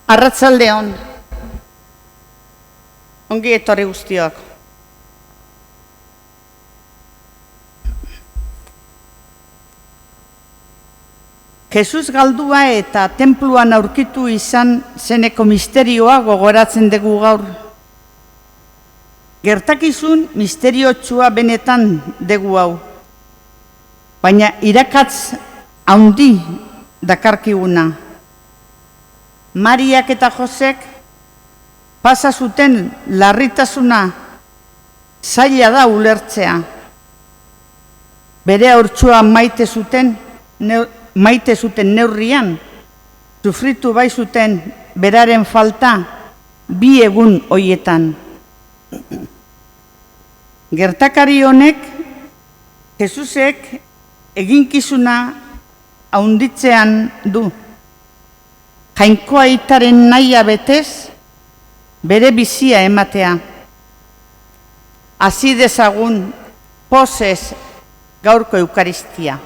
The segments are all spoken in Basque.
Arratsalde on. Ongi etorri guztiok. Jesus galdua eta tenpluan aurkitu izan zeneko misterioa gogoratzen dugu gaur. Gertakizun misteriotsua benetan dugu hau. Baina irakatz handi dakarkiguna. Mariak eta Josek pasa zuten larritasuna zaila da ulertzea. Bere haurtsua maite zuten neurrian, sufritu bai zuten beraren falta bi egun hoietan. Gertakari honek Jesusek eginkizuna haunditzean du. Jainko aitaren nahia betez, bere bizia ematea. Hasi dezagun pozez gaurko eukaristia.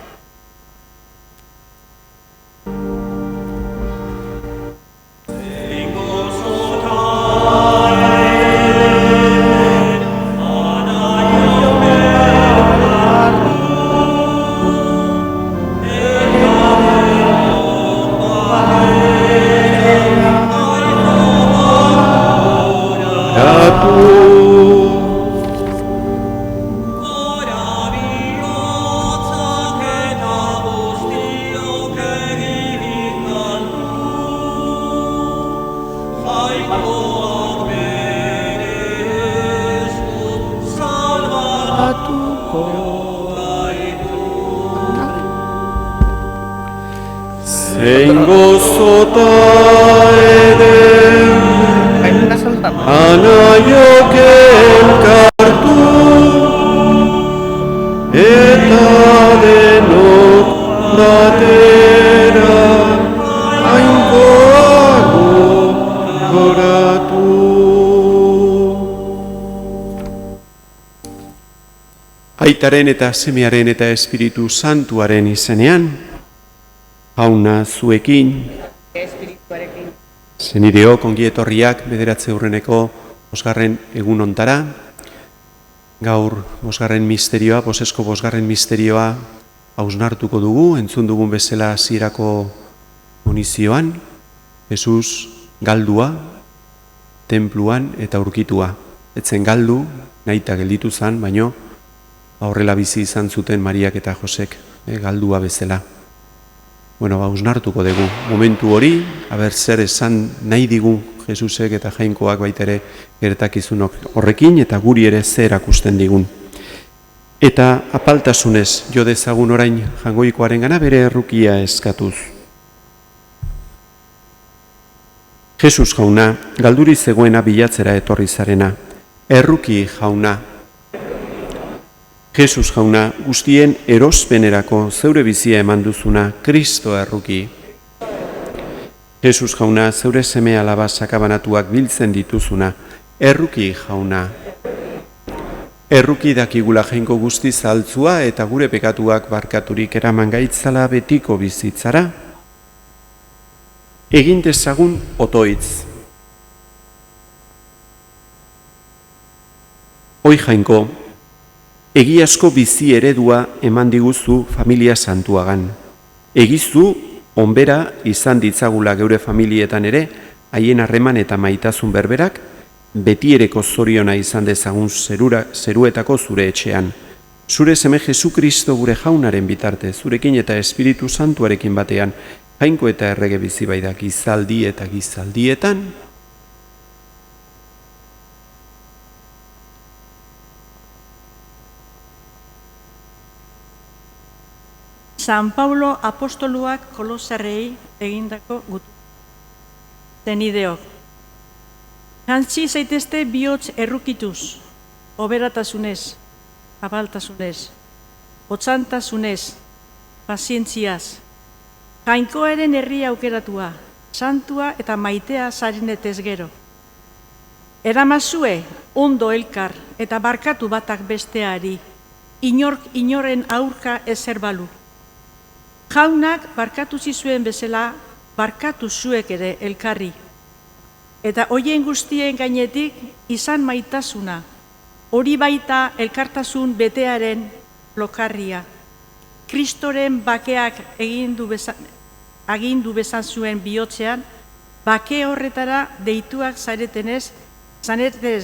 Aitaren eta Semearen eta Espiritu Santuaren izenean, jauna zuekin, zenideok ongi etorriak bederatze hurreneko bosgarren egun ontara, gaur bosgarren misterioa, bosesko bosgarren misterioa hausnartuko dugu, entzun dugun bezala hasierako munizioan, Jesus galdua, tenpluan eta aurkitua. Etzen galdu, nahita gelditu zan, baino, horrela bizi izan zuten Mariak eta Josek, galdua bezala. Bueno, hausnartuko dugu momentu hori, aber zer esan nahi digu Jesusek eta jainkoak baitere gertakizunok horrekin, eta guri ere zer akusten digun. Eta apaltasunez jo dezagun orain jangoikoaren gana bere errukia eskatuz. Jesus jauna, galduri zegoena bilatzera etorri zarena. Erruki jauna. Jesus jauna, guztien erospenerako zeure bizia eman duzuna, Kristo erruki. Jesus jauna, zeure seme alaba sakabanatuak biltzen dituzuna, erruki jauna. Erruki dakigula jainko guzti zaltzua eta gure pekatuak barkaturik eraman gaitzala betiko bizitzara. Egin dezagun otoitz. Oi jainko, egiazko bizi eredua eman diguzu familia santuagan. Egizu, onbera izan ditzagula geure familietan ere, haien harreman eta maitasun berberak, betiereko zoriona izan dezagun zeruetako zure etxean. Zure seme Jesukristo gure jaunaren bitarte, zurekin eta Espiritu Santuarekin batean, jainko eta errege bizi baida gizaldi eta gizaldietan, San Paulo apostoluak Kolosarrei egindako gutu. Zenideok, jantzi zaitezte bihotz errukituz, oberatasunez, abaltasunez, otsantasunez, pazientziaz, jainkoaren herria aukeratua, santua eta maitea zarinetez gero. Eramazue ondo elkar eta barkatu batak besteari, inork inoren aurka ezer balu. Jaunak barkatu zizuen bezala, barkatu zuek ere elkarri. Eta hoien guztien gainetik izan maitasuna, hori baita elkartasun betearen lokarria. Kristoren bakeak agindu bezan zuen bihotzean, bake horretara deituak zaretenez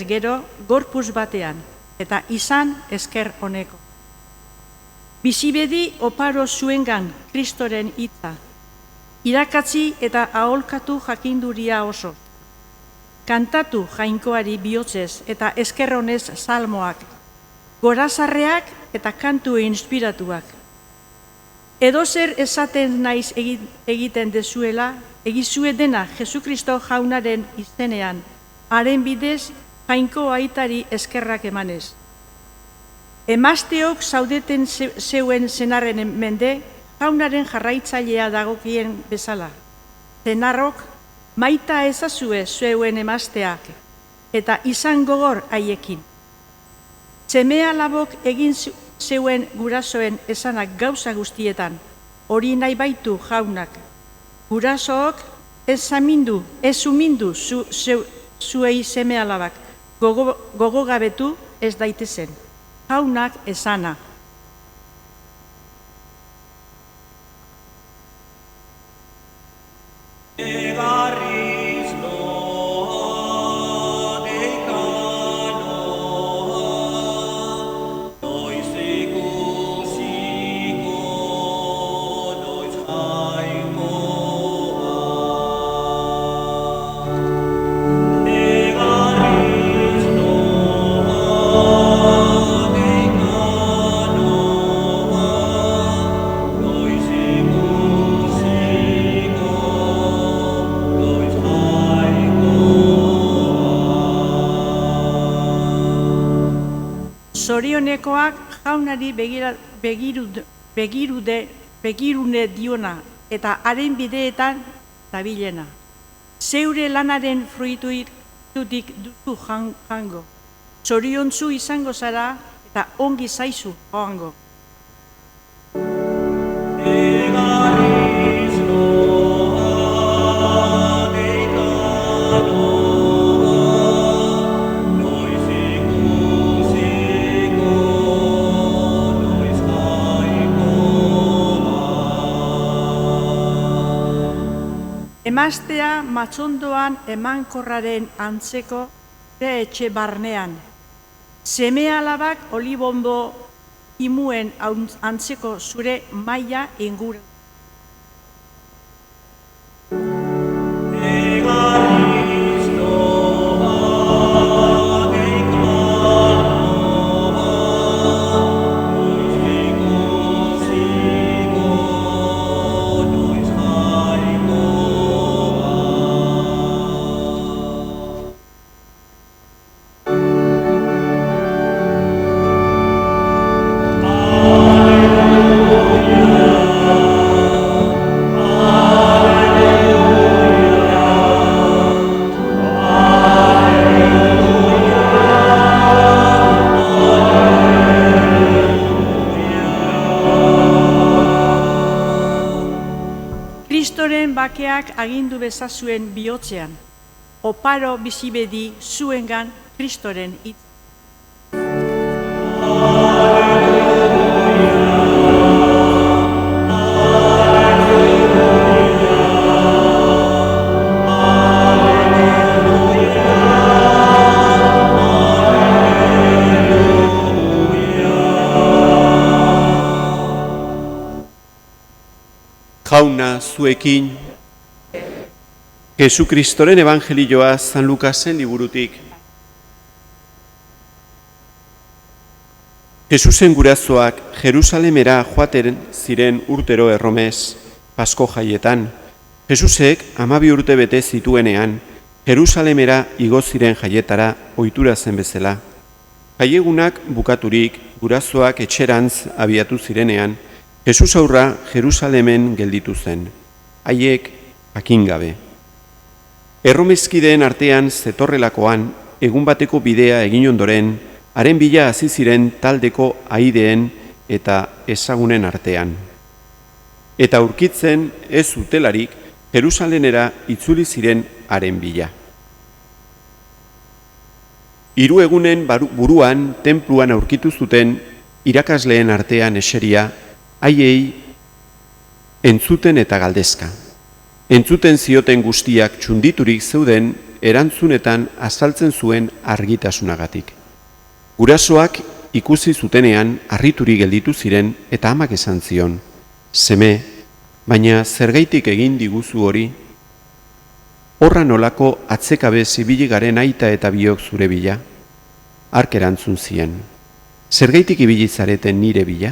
gero gorpuz batean, eta izan esker honeko. Bizibedi oparo zuengan Kristoren hitza, irakatzi eta aholkatu jakinduria oso. Kantatu jainkoari bihotzez eta esker honez salmoak, gorazarreak eta kantu inspiratuak. Edozer esaten naiz egiten dezuela, egizue dena Jesukristo jaunaren izenean, haren bidez jainko aitari eskerrak emanez. Emazteok zaudeten zeuen senarren mende, jaunaren jarraitzailea dagokien bezala. Senarrok maita ezazue zeuen emazteak, eta izan gogor haiekin. Seme-alabok egin zeuen gurasoen esanak gauza guztietan, hori nahi baitu jaunak. Gurasook ez umindu zuei seme-alabak, gogogabetu ez daitezen. Jaunak esana. Zorionekoak jaunari begirune diona eta haren bideetan dabilena. Zeure lanaren fruitutik duzu jango. Zoriontzu izango zara eta ongi zaizu joango. Emaztea matxondoan emankorraren antzeko etxe barnean. Seme-alabak olibombo imuen antzeko zure maila inguru. Kristoren bakeak agindu bezazuen bihotzean, oparo bizibedi zuengan Kristoren hitza. Jauna zuekin, Jesukristoren evangelioa San Lukasen liburutik. Jesusen gurasoak Jerusalemera joaten ziren urtero erromez, Pasko jaietan. Jesusek 12 urte bete zituenean, Jerusalemera igo ziren jaietara ohitura zen bezala. Jaiegunak bukaturik, gurasoak etxerantz abiatu zirenean, Jesus aurra Jerusalemen gelditu zen, haiek jakingabe. Erromezkideen artean zetorrelakoan, egun bateko bidea egin ondoren, haren bila hasi ziren taldeko aideen eta ezagunen artean. Eta aurkitzen ez zutelarik Jerusalemera itzuli ziren haren bila. Hiru egunen buruan tenpluan aurkitu zuten irakasleen artean eseria, haiei entzuten eta galdezka. Entzuten zioten guztiak txunditurik zeuden erantzunetan azaltzen zuen argitasunagatik. Gurasoak ikusi zutenean harriturik gelditu ziren eta amak esan zion, seme, baina zergaitik egin diguzu hori? Horra nolako atzekabe zibili garen aita eta biok zure bila? Hark erantzun zien, zergaitik ibili zareten nire bila?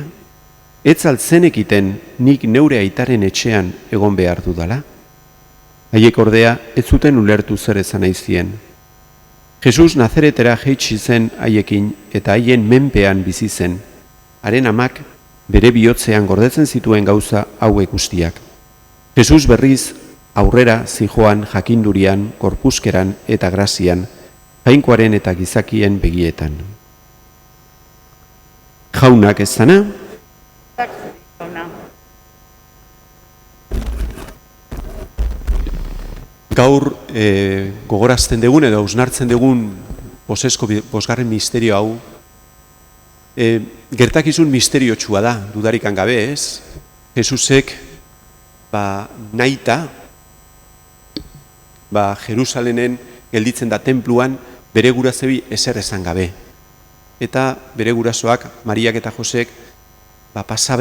Ez altzenekiten nik neure aitaren etxean egon behar dudala? Haiek ordea ez zuten ulertu zer esan nahi zien. Jesus Nazaretera jaitsi zen haiekin eta haien menpean bizi zen. Haren amak bere bihotzean gordetzen zituen gauza hauek guztiak. Jesus berriz aurrera zijoan jakindurian, korpuskeran eta grazian, jainkoaren eta gizakien begietan. Jaunak ez zana, gaur gogorazten dugun edo hausnartzen dugun Bosesko bosgarren misterio hau gertakizun misteriotsua da, dudarikan gabe ez. Jesusek nahita Jerusalenen gelditzen da tenpluan bere gurasoei ezer esan gabe. Eta bere gurasoak, Mariak eta Josek, pasa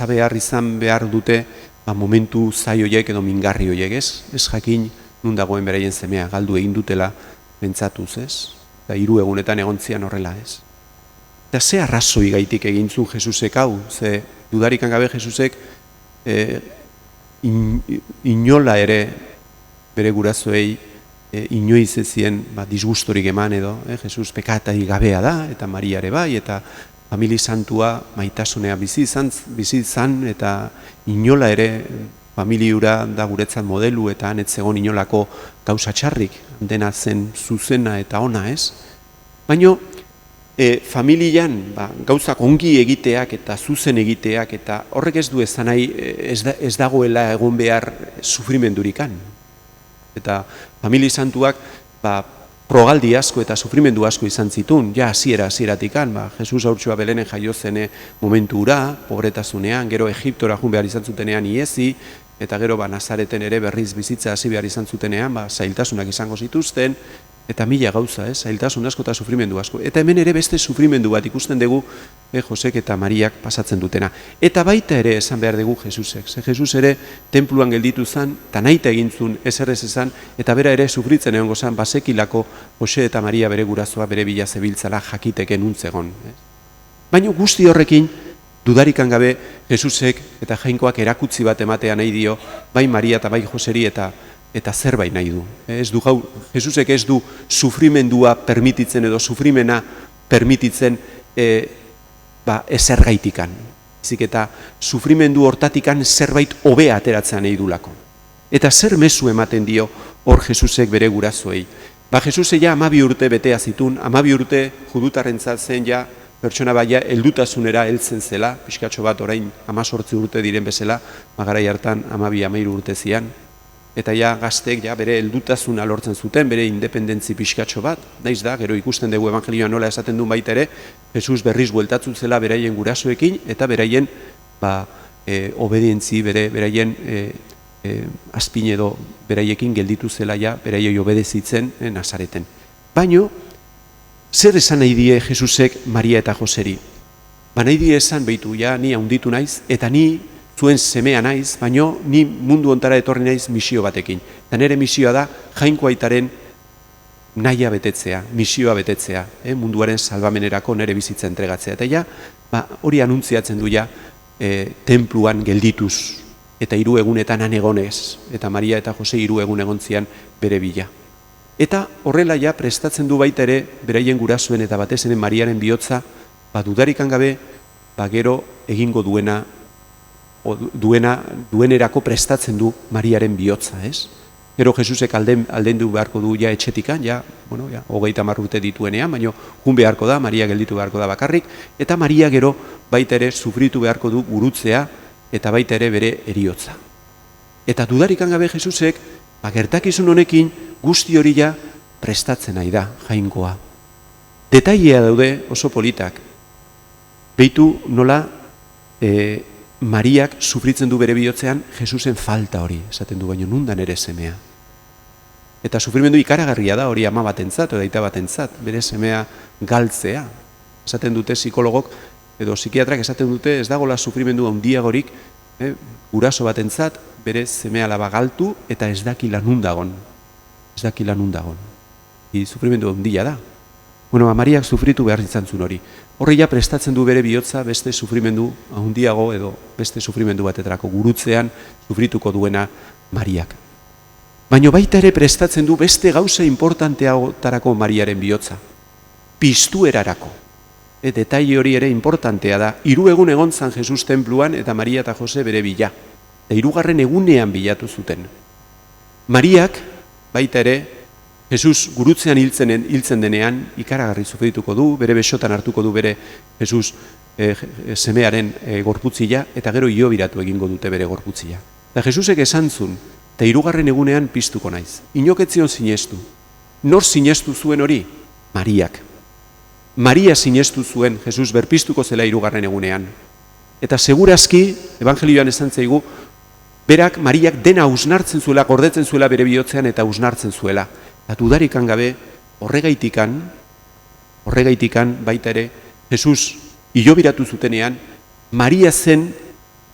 behar izan behar dute momentu zai horiek edo mingarri horiek, ez? Ez jakin nun dagoen beraien semea, galdu egin dutela pentsatuz, ez? Eta 3 egunetan egontzian horrela, ez? Eta ze arrazoi gaitik egin zuen Jesusek hau? Ze dudarikan gabe Jesusek inola ere bere gurasoei inoiz ezien disgustorik eman edo, Jesus pekatai gabea da, eta Maria ere bai, eta familia santua maitasunea bizi izan eta inola ere familiura da guretzat modelu eta han ez zegoen inolako gauza txarrik, dena zen zuzena eta ona, ez? Baina familian gauzak ongi egiteak eta zuzen egiteak eta horrek ez du esan nahi ez dagoela egon behar sufrimendurikan. Eta familia santuak progaldi asko eta sufrimendu asko izan zitun, ja hasiera-hasieratik, Jesus haurtxoa Belenen jaio zene momentura, pobretasunean, gero Egiptora jun behar izan zutenean iezi, eta gero Nazareten ere berriz bizitza hasi behar izan zutenean, zailtasunak izango zituzten, eta mila gauza, zailtasun asko eta sufrimendu asko. Eta hemen ere beste sufrimendu bat ikusten dugu Josek eta Mariak pasatzen dutena. Eta baita ere esan behar dugu Jesusek. Jesus ere tenpluan gelditu zen, eta nahita egin zuen ezer ez esan, eta bera ere sufritzen egongo zen, basekilako Jose eta Maria bere gurasoa bere bila zebiltzala jakiteken untzegon. Baina guzti horrekin, dudarikan gabe Jesusek eta jainkoak erakutsi bat ematea nahi dio, bai Maria eta bai Joseri eta zerbait nahi du. Jesusek ez du sufrimendua permititzen edo sufrimena permititzen ezer gaitikan. Ezik eta sufrimendu hortatikan zerbait hobea ateratzen nahi dulako. Eta zer mezu ematen dio hor Jesusek bere gurasoei. Jesusek ja 12 urte betea zitun, 12 urte judutarrentzat zen ja pertsona baia heldutasunera heltzen zela, pixkatxo bat orain 18 urte diren bezala, garai hartan 12-13 urte zian. Eta ja gaztek bere heldutasuna lortzen zuten, bere independentzi pixkatxo bat, naiz da, gero ikusten dugu evangelioan nola esaten duen baita ere, Jesus berriz bueltatu zela beraien gurasoekin, eta beraien obedientzi, beraien azpin edo beraiekin gelditu zela beraiei obedezitzen Nazareten. Baino, zer esan nahi die Jesusek Maria eta Joseri? Nahi die esan behitu, ni haunditu naiz, eta ni zuen semea naiz, baino ni mundu ontara etorri naiz misio batekin. Eta nire misioa da jainko aitaren nahia betetzea, misioa betetzea, munduaren salbamenerako nire bizitza entregatzea. Eta hori anuntziatzen du tenpluan geldituz, eta 3 egunetan han egonez, eta Maria eta Jose 3 egun egontzian bere bila. Eta horrela prestatzen du baita ere, beraien gurasoen eta batez ere Mariaren bihotza, dudarikan gabe, gero egingo duenerako prestatzen du Mariaren bihotza, ez? Gero Jesusek aldendu beharko du etxetikan, 30 urte dituenean, baina jun beharko da, Maria gelditu beharko da bakarrik, eta Maria gero baita ere sufritu beharko du gurutzea, eta baita ere bere heriotza. Eta dudarikan gabe Jesusek, gertakizun honekin guzti hori prestatzen nahi da Jainkoa. Detailea daude oso politak. Beitu nola Mariak sufritzen du bere bihotzean Jesusen falta hori, esaten du baino nundan ere semea. Eta sufrimendu ikaragarria da hori ama batentzat edo aita batentzat, bere semea galtzea. Esaten dute psikologok edo psikiatrak esaten dute ez dagoela sufrimendu handiagorik guraso batentzat bere seme-alaba galtu eta ez dakila nun dagon. Ez dakila nun dagon. Sufrimendu handia da. Bueno, Mariak sufritu behar izan zuen hori. Horreia prestatzen du bere bihotza beste sufrimendu handiago edo beste sufrimendu batetarako gurutzean sufrituko duena Mariak. Baina baita ere prestatzen du beste gauza importanteagotarako Mariaren bihotza. Piztuerarako. Detaile hori ere importantea da. 3 egun egon zan Jesus tenpluan eta Maria eta Jose bere bila. Eta 3. egunean bilatu zuten. Mariak baita ere Jesus gurutzean hiltzen denean ikaragarri sufrituko du, bere besotan hartuko du bere Jesus semearen gorputzia eta gero hilobiratu egingo dute bere gorputzia. Eta Jesusek esan zuen, eta 3. egunean piztuko naiz. Inoketzion sinestu. Nor sinestu zuen hori? Mariak. Maria sinestu zuen Jesus berpiztuko zela 3. egunean. Eta segurazki, evangelioan esan zaigu, berak Mariak dena hausnartzen zuela, gordetzen zuela bere bihotzean eta hausnartzen zuela. Eta dudarikan gabe, horregaitikan baita ere, Jesus hilobiratu zutenean, Maria zen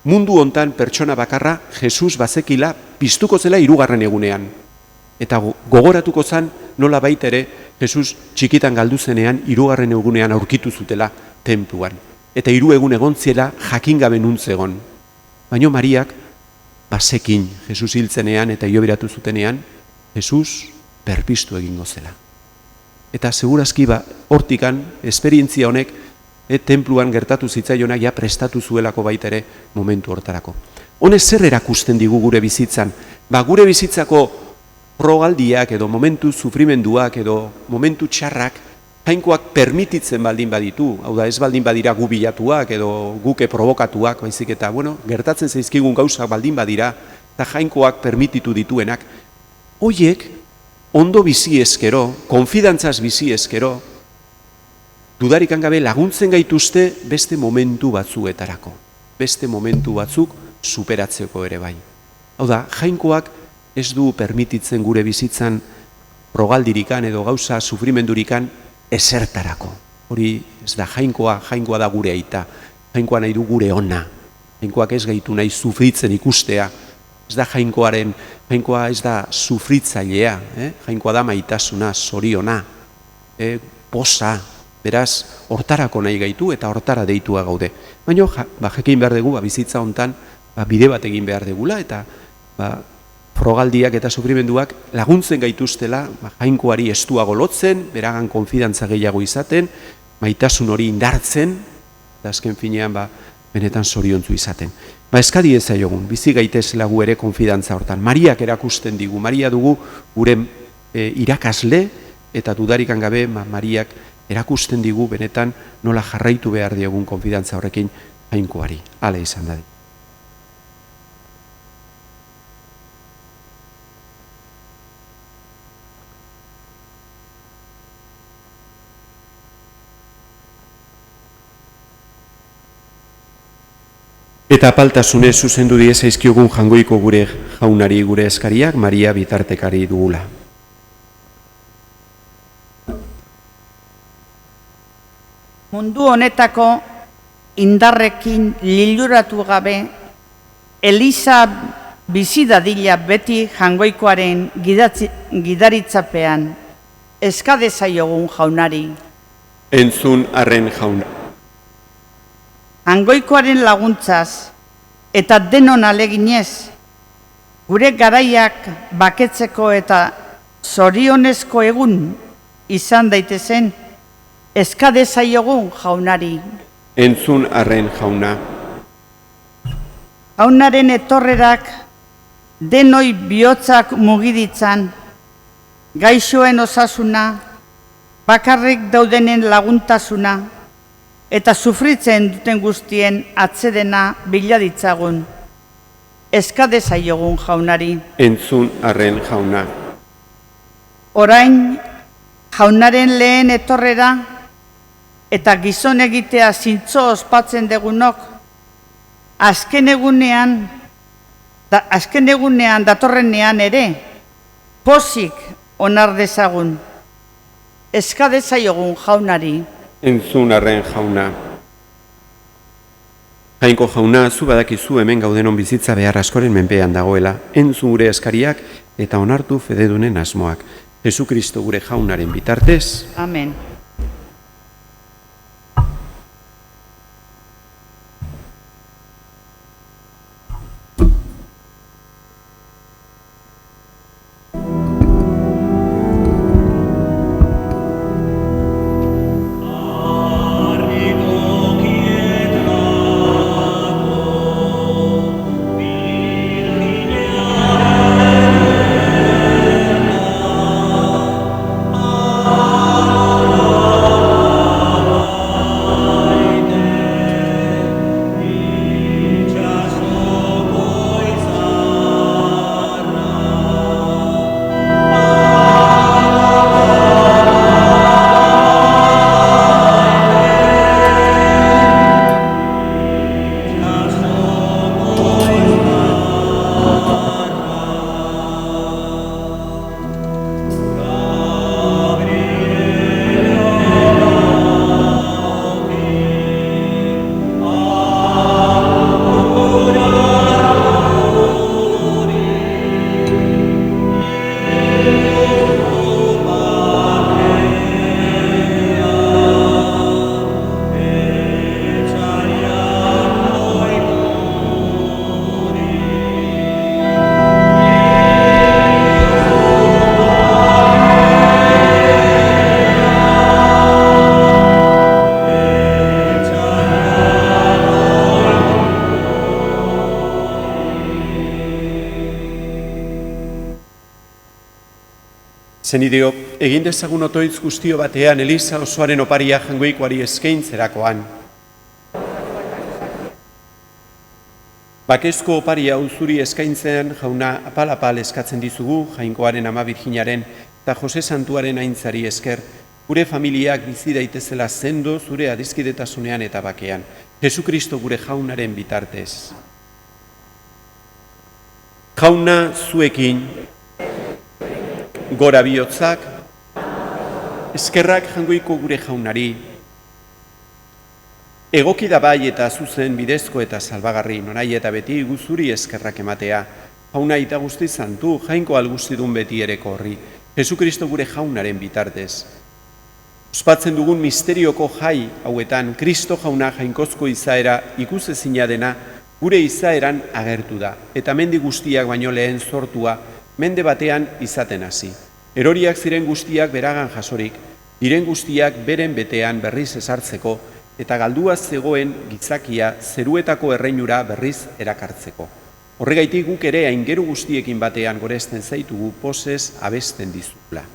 mundu hontan pertsona bakarra Jesus bazekila piztuko zela 3. egunean. Eta gogoratuko zan nola baita ere Jesus txikitan galdu zenean 3. egunean aurkitu zutela tenpluan. Eta 3 egun egon ziela jakin gabe nuntzegon. Baina Mariak bazekin Jesus hiltzenean eta hilobiratu zutenean Jesus berpiztu egingo zela. Eta segurazki hortikan esperientzia honek tenpluan gertatu zitzaionak ja prestatu zuelako baita ere momentu hortarako. Honez zer erakusten digu gure bizitzan? Gure bizitzako progaldiak edo momentu sufrimenduak edo momentu txarrak Jainkoak permititzen baldin baditu, hau da ez baldin badira gu bilatuak edo guke provokatuak, baizik eta gertatzen zaizkigun gauzak baldin badira eta Jainkoak permititu dituenak, hoiek ondo bizi eskero, konfidantzaz bizi eskero, dudarikan gabe laguntzen gaituzte beste momentu batzuetarako, beste momentu batzuk superatzeko ere bai. Hau da, Jainkoak ez du permititzen gure bizitzan progaldirikan edo gauza sufrimendurikan esertarako. Hori ez da Jainkoa da gure aita, Jainkoa nahi du gure ona, Jainkoak ez gaitu nahi sufritzen ikustea, ez da Jainkoa ez da sufritzailea, Jainkoa da maitasuna, zoriona, posa, beraz, hortarako nahi gaitu eta hortara deitua gaude. Baina, jakin behar dugu, bizitza hontan, bide bat egin behar degula eta frogaldiak eta sufrimenduak laguntzen gaituztela Jainkoari estuago lotzen, beragan konfidantza gehiago izaten, maitasun hori indartzen, eta azken finean benetan zoriontzu izaten. Eskadi ez zaiogun, bizi gaitezela gu ere konfidantza hortan. Mariak erakusten digu, Maria dugu gure irakasle eta dudarikan gabe Mariak erakusten digu benetan nola jarraitu behar diogun konfidantza horrekin Jainkoari. Hala izan da. Eta apaltasunez zuzendu zaizkiogun Jangoiko gure jaunari gure eskariak Maria bitartekari dugula. Mundu honetako indarrekin liluratu gabe, Eliza bizi dadila beti Jangoikoaren gidaritzapean, eskade zaiogun jaunari. Entzun arren jauna. Jangoikoaren laguntzaz eta denon aleginez, gure garaiak baketzeko eta zorionezko egun izan daitezen, eskade zaiogun jaunari. Entzun arren jauna. Jaunaren etorrerak denoi bihotzak mugiditzan, gaixoen osasuna, bakarrik daudenen laguntasuna, eta sufritzen duten guztien atsedena biladitzagun. Eskade zaiogun jaunari. Entzun arren jauna. Orain jaunaren lehen etorrera eta gizon egitea zintzo ospatzen degunok, azken egunean datorrenean ere, pozik onar dezagun. Eska dezaiogun jaunari. Entzun arren jauna. Jainko jauna, zu badakizu hemen gaudenon bizitza behar askoren menpean dagoela. Entzun gure eskariak eta onartu fededunen asmoak. Jesukristo gure jaunaren bitartez. Amen. Zenideok, egin dezagun otoitz guztio batean Eliza osoaren oparia jangoikoari eskaintzerakoan. Bakezko oparia uzuri eskaintzen jauna apal-apal eskatzen dizugu Jainkoaren Ama Birjinaren eta Jose Santuaren aintzari esker, gure familiak bizi daitezela sendo zure adiskidetasunean eta bakean. Jesukristo gure jaunaren bitartez. Jauna zuekin, gora bihotzak, eskerrak jangoiko gure jaunari, egoki da bai eta zuzen bidezko eta salbagarri, norai eta beti guzuri eskerrak ematea, jauna eta guzti zantu, jainko alguztidun beti ereko horri, Jesukristo gure jaunaren bitartez. Ospatzen dugun misterioko jai hauetan, Kristo jauna jainkozko izaera ikusezina dena gure izaeran agertu da, eta mendi guztiak baino lehen sortua, mende batean izaten hasi. Eroriak ziren guztiak beragan jasorik, diren guztiak beren betean berriz esartzeko, eta galdua zegoen gizakia zeruetako erreinura berriz erakartzeko. Horregaitik guk ere aingeru guztiekin batean goresten zaitugu pozez abesten dizula.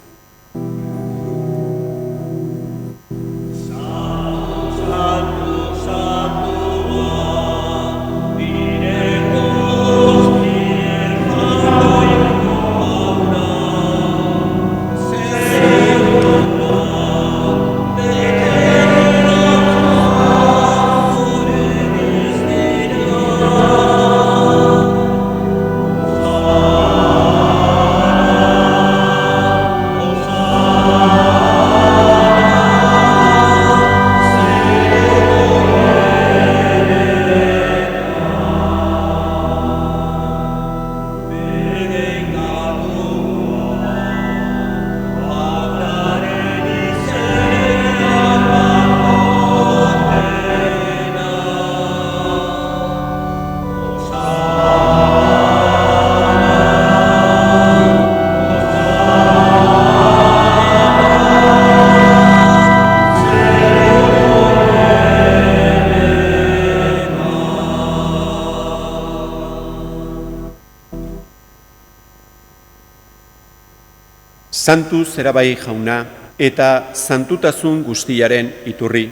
Santu zerabai jauna eta santutasun guztiaren iturri.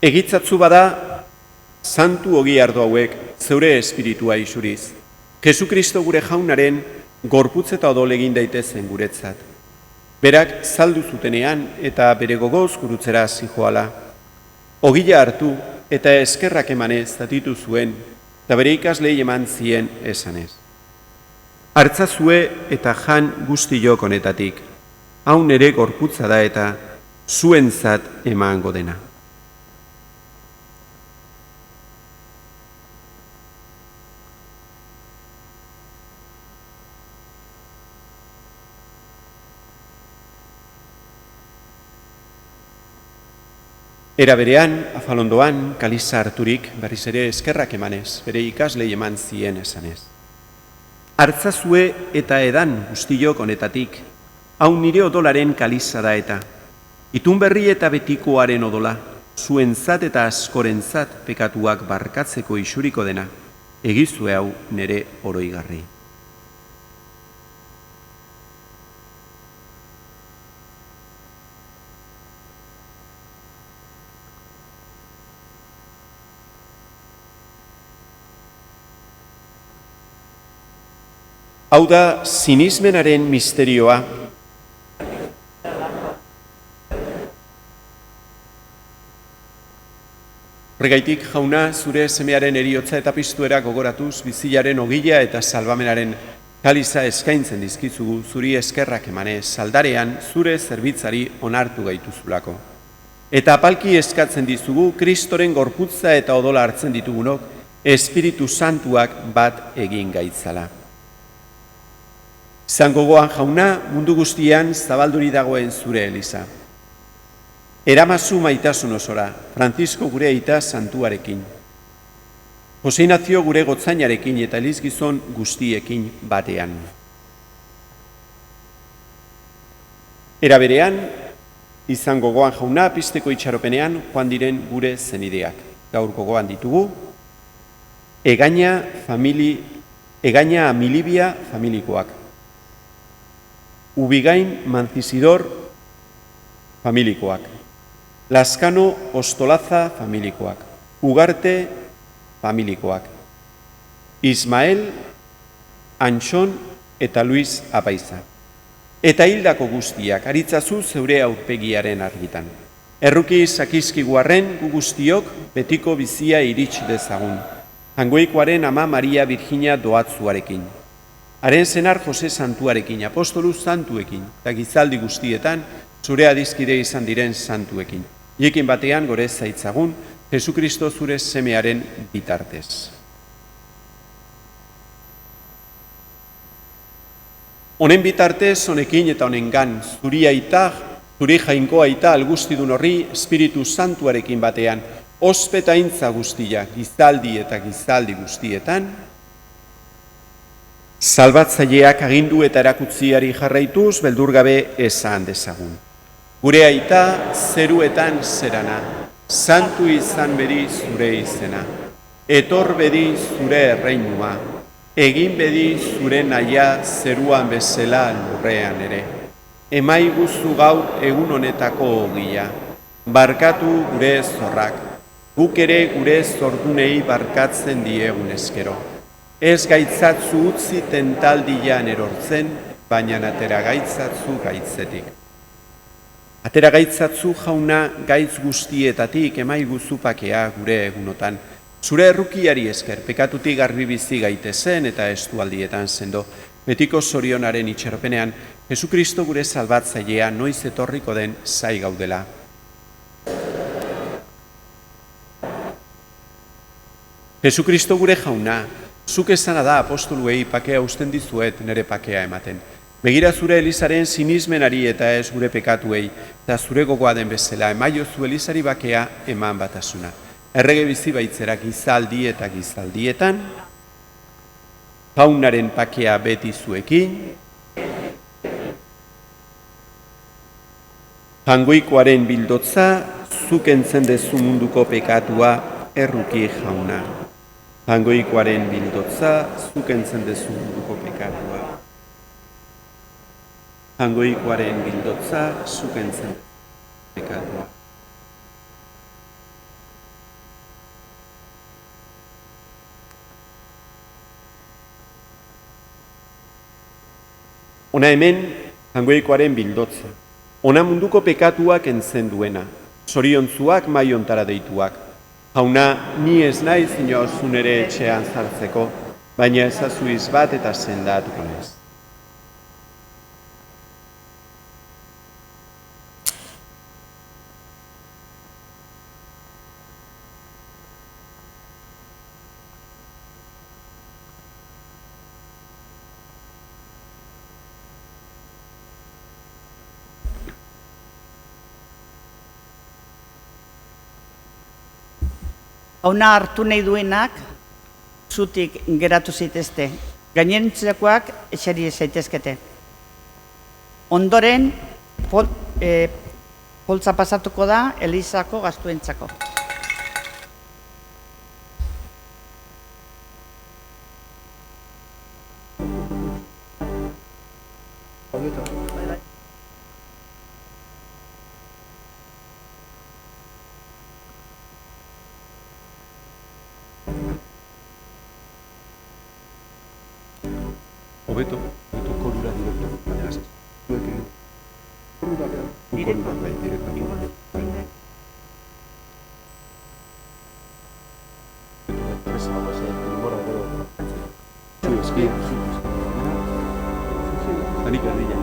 Egitzatzu bada, santu ogi ardo hauek zeure espiritua isuriz. Jesukristo gure jaunaren gorputz eta odol egin daitezen guretzat. Berak zaldu zutenean eta bere gogoz gurutzera zijoala. Ogila hartu eta eskerrak emanez zatitu zuen, eta bere ikaslei eman zien esanez. Hartzazue eta jan guztiok honetatik, hau nere gorputza da eta zuentzat emango dena. Era berean, afalondoan, kaliza harturik, berriz ere eskerrak emanez, bere ikaslei eman zien esanez. Hartzazue eta edan guztiok honetatik, hau nire odolaren kaliza da eta, itun berri eta betikoaren odola, zuentzat eta askorentzat pekatuak barkatzeko isuriko dena, egizue hau nire oroigarri. Hau da sinismenaren misterioa. Horregaitik, jauna, zure semearen eriotza eta piztuera gogoratuz, bizilaren ogila eta salbamenaren kaliza eskaintzen dizkizugu, zuri eskerrak emanez, saldarean zure zerbitzari onartu gaituzulako. Eta apalki eskatzen dizugu, Kristoren gorputza eta odola hartzen ditugunok, Espiritu Santuak bat egin gaitzala. Izan gogoan, jauna, mundu guztian zabalduri dagoen zure eliza. Eramazu maitasun osora, Francisco gure aita santuarekin. Jose Ignacio gure gotzainarekin eta elizgizon guztiekin batean. Era berean, izan gogoan jauna, pizteko itxaropenean joan diren gure zenideak. Gaur gogoan ditugu, Egaña Amilibia familikoak. Ubigain Mancisidor familikoak, Lascano Ostolaza familikoak, Ugarte familikoak, Ismael, Antxon eta Luis Apaiza. Eta hildako guztiak, aritzazu zeure aurpegiaren argitan. Erruki sakizkiguarren gu guztiok betiko bizia iritsi dezagun. Hangoikoaren ama Maria Virginia doatzuarekin. Haren senar Jose Santuarekin, apostolu santuekin, eta gizaldi guztietan zure adizkide izan diren santuekin. Iekin batean gore zaitzagun, Jesukristo zure semearen bitartez. Honen bitartez, honekin eta honengan, zuri jainko aita algustidun horri Espiritu Santuarekin batean, ospetaintza guztia, gizaldi eta gizaldi guztietan, salbatzaileak agindu eta erakutziari jarraituz, beldurgabe esan dezagun. Gure aita zeruetan zerana, santu izan bedi zure izena, etor bedi zure erreinua, egin bedi zure naia zeruan bezala lurrean ere. Emai guzu gaur egun honetako ogia, barkatu gure zorrak, guk ere gure zordunei barkatzen diegun eskero. Ez gaitzatzu utzi tentaldian erortzen, baina atera gaitzatzu gaitzetik. Atera gaitzatzu jauna gaitz guztietatik emai guzupakea gure egunotan. Zure errukiari esker, pekatutik garbi bizi gaitezen eta estualdietan sendo. Betiko zorionaren itxeropenean, Jesukristo gure salbatzailea noiz etorriko den zai gaudela. Jesukristo gure jauna, zuk esana da apostoluei pakea usten dizuet nere pakea ematen. Begira zure elizaren sinismenari eta ez gure pekatuei, eta zure gogoa den bezala, emaio zu elizari bakea eman batasuna. Errege bizi baitzera gizaldi eta gizaldietan, jaunaren pakea beti zuekin, jangoikoaren bildotza, zuk entzen dezu munduko pekatua erruki jauna. Hangoikoaren bildotza, zuk entzen dezu munduko pekatua. Hangoikoaren bildotza, zuk entzen dezu pekatua. Hona hemen, jangoikoaren bildotza, ona munduko pekatuak entzen duena, zoriontzuak maiontara deituak. Jauna, ni ez naiz inor zunere etxean zartzeko, baina ezazuiz bat eta sendatuko naiz. Hauna hartu nahi duenak, zutik geratu zitezte. Gainerakoak eseri zaitezkete. Ondoren, poltza pasatuko da Elizako gastuentzako. Hobeto korura direkto, baina ez. Korura bai, direkto. Tanik erdila.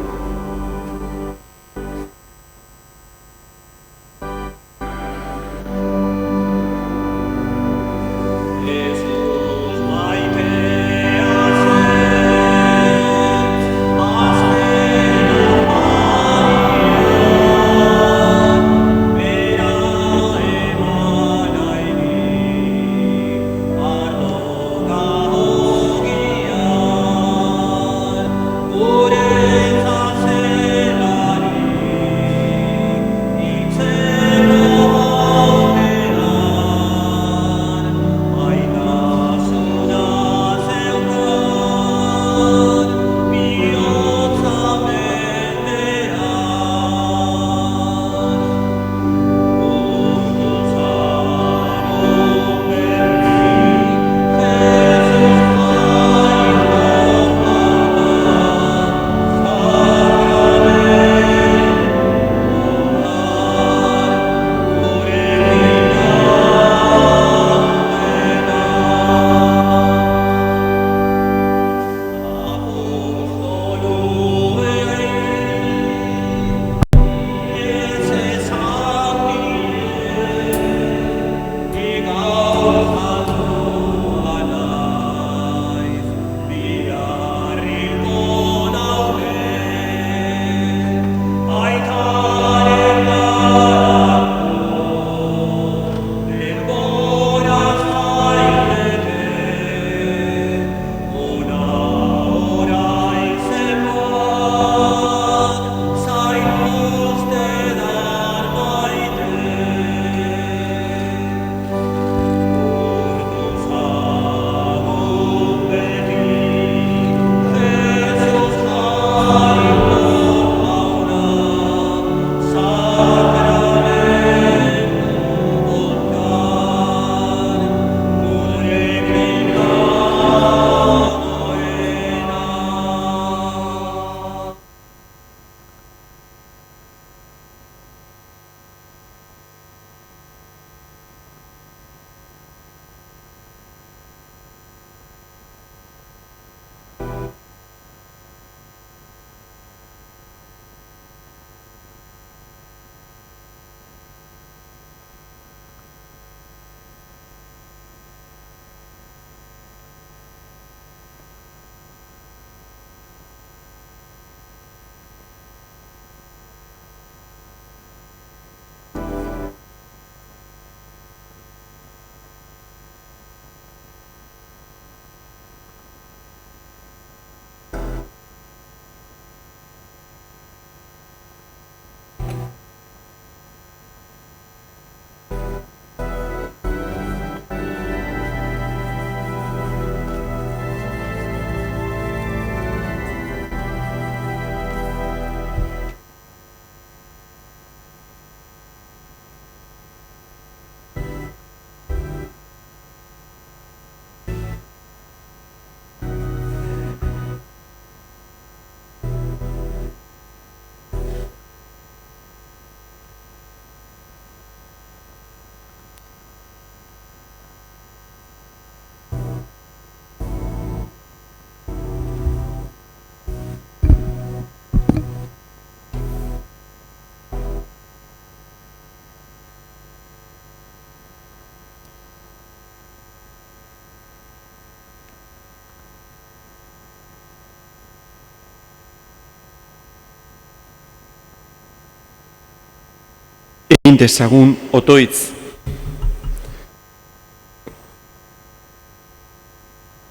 dezagun otoitz.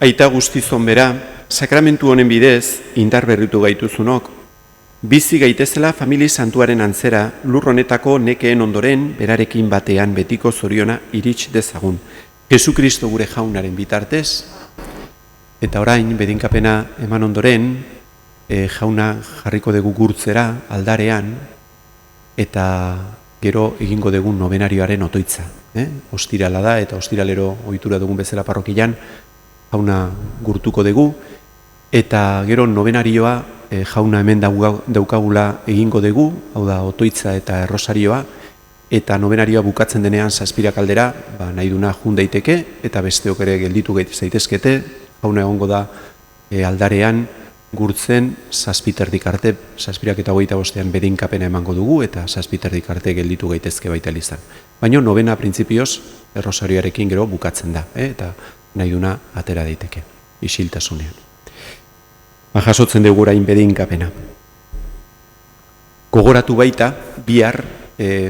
Aita guztizon bera, sakramentu honen bidez, indar berritu gaituzunok, bizi gaitezela familia santuaren antzera, lur honetako nekeen ondoren, berarekin batean betiko zoriona irits dezagun. Jesu Kristo gure jaunaren bitartez, eta orain, bedinkapena eman ondoren, jauna jarriko dugu gurtzera, aldarean, eta gero egingo dugun nobenarioaren otoitza. Ostirala da, eta ostiralero ohitura dugun bezala parrokian, jauna gurtuko dugu, eta gero nobenarioa jauna hemen daukagula egingo dugu, hau da otoitza eta errosarioa, eta nobenarioa bukatzen denean zazpirak aldera, nahi duna jun daiteke, eta besteok ere gelditu zaitezkete, jauna egongo da aldarean gurtzen zazpiterdik arte, zazpirak eta 25ean bedinkapena emango dugu, eta zazpiterdik arte gelditu gaitezke baita lizan. Baina novena printzipioz errosarioarekin gero bukatzen da, eta nahi duna atera daiteke, isiltasunean. Jasotzen dugu orain bedinkapena. Gogoratu baita, bihar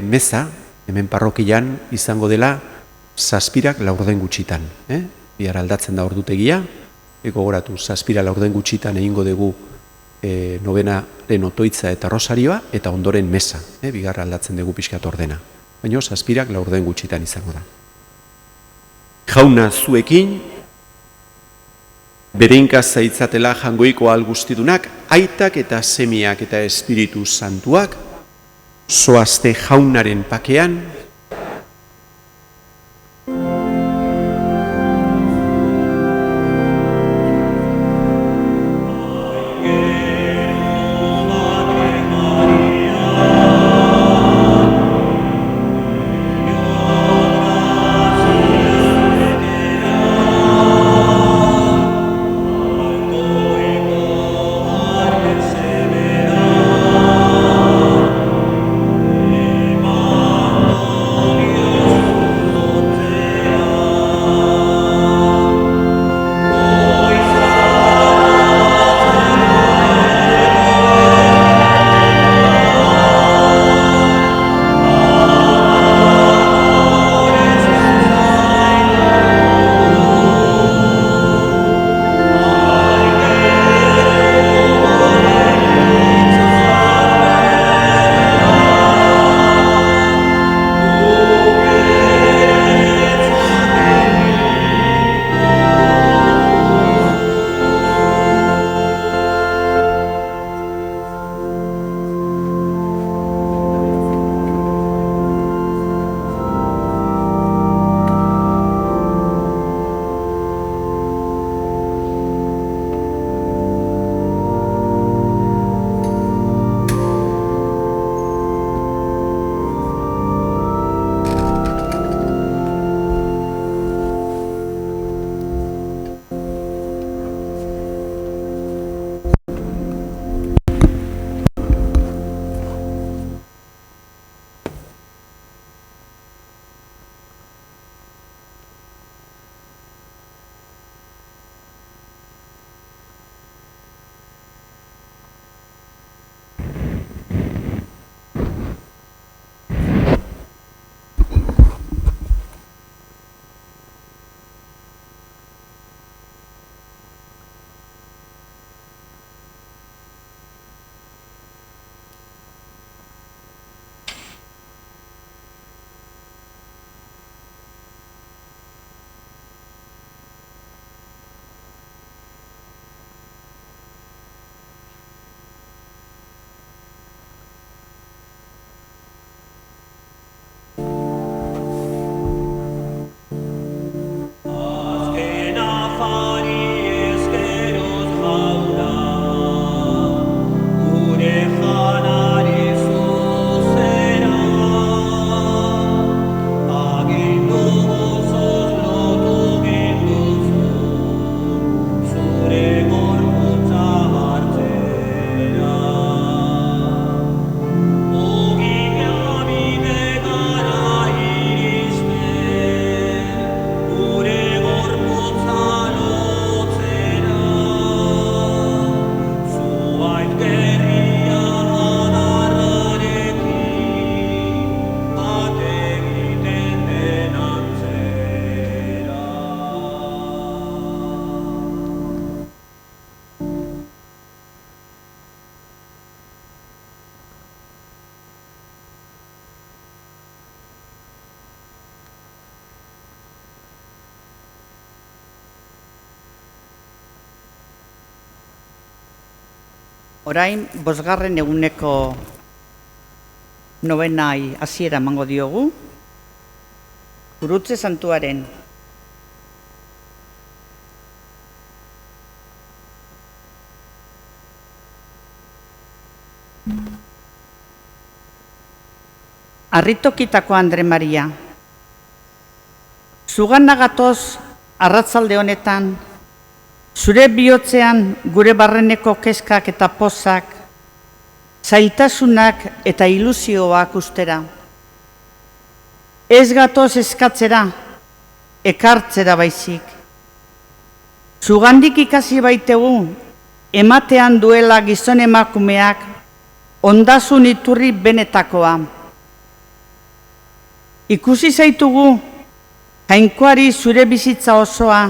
meza, hemen parrokian izango dela, zazpirak laurden gutxitan. Bihar aldatzen da ordutegia, gogoratu, zazpira laurden gutxitan egingo dugu nobenaren otoitza eta rosarioa, eta ondoren meza, bigar aldatzen dugu pixkat ordena. Baina zazpirak laurden gutxitan izango da. Jauna zuekin, bereinka zaitzatela jangoiko alguztidunak, aitak eta semiak eta espiritu santuak, zoazte jaunaren pakean, Orain, 5. eguneko nobenai hasiera emango diogu, Gurutze Santuaren. Harritokitako Andre Maria, zugana gatoz arratzalde honetan, zure bihotzean gure barreneko kezkak eta pozak, zailtasunak eta ilusioak ustera. Ez gatoz eskatzera, ekartzera baizik. Zugandik ikasi baitegu, ematean duela gizon emakumeak, ondasun iturri benetakoa. Ikusi zaitugu, jainkoari zure bizitza osoa,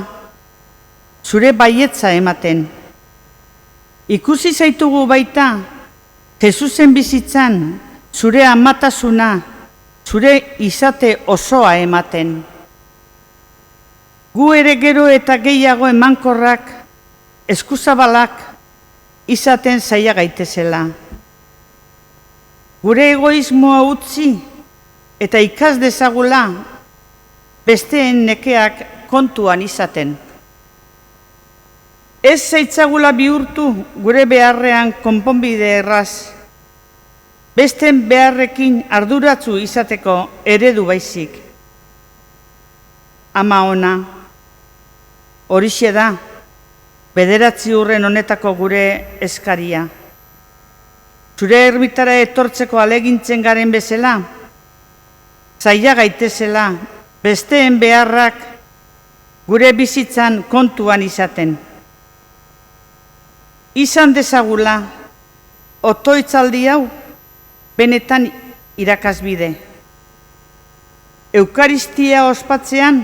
zure baietza ematen. Ikusi zaitugu baita, Jesusen bizitzan, zure amatasuna, zure izate osoa ematen. Gu ere gero eta gehiago emankorrak, eskuzabalak, izaten zaila gaitezela. Gure egoismoa utzi, eta ikas dezagula, besteen nekeak kontuan izaten. Ez zaitzagula bihurtu gure beharrean konponbide erraz, besteen beharrekin arduratsu izateko eredu baizik. Ama ona, horixe da, 9 urren honetako gure eskaria. Zure erbitara etortzeko alegintzen garen bezala, zaila gaitezela, besteen beharrak gure bizitzan kontuan izaten. Izan dezagula, otoitzaldi hau benetan irakasbide. Eukaristia ospatzean,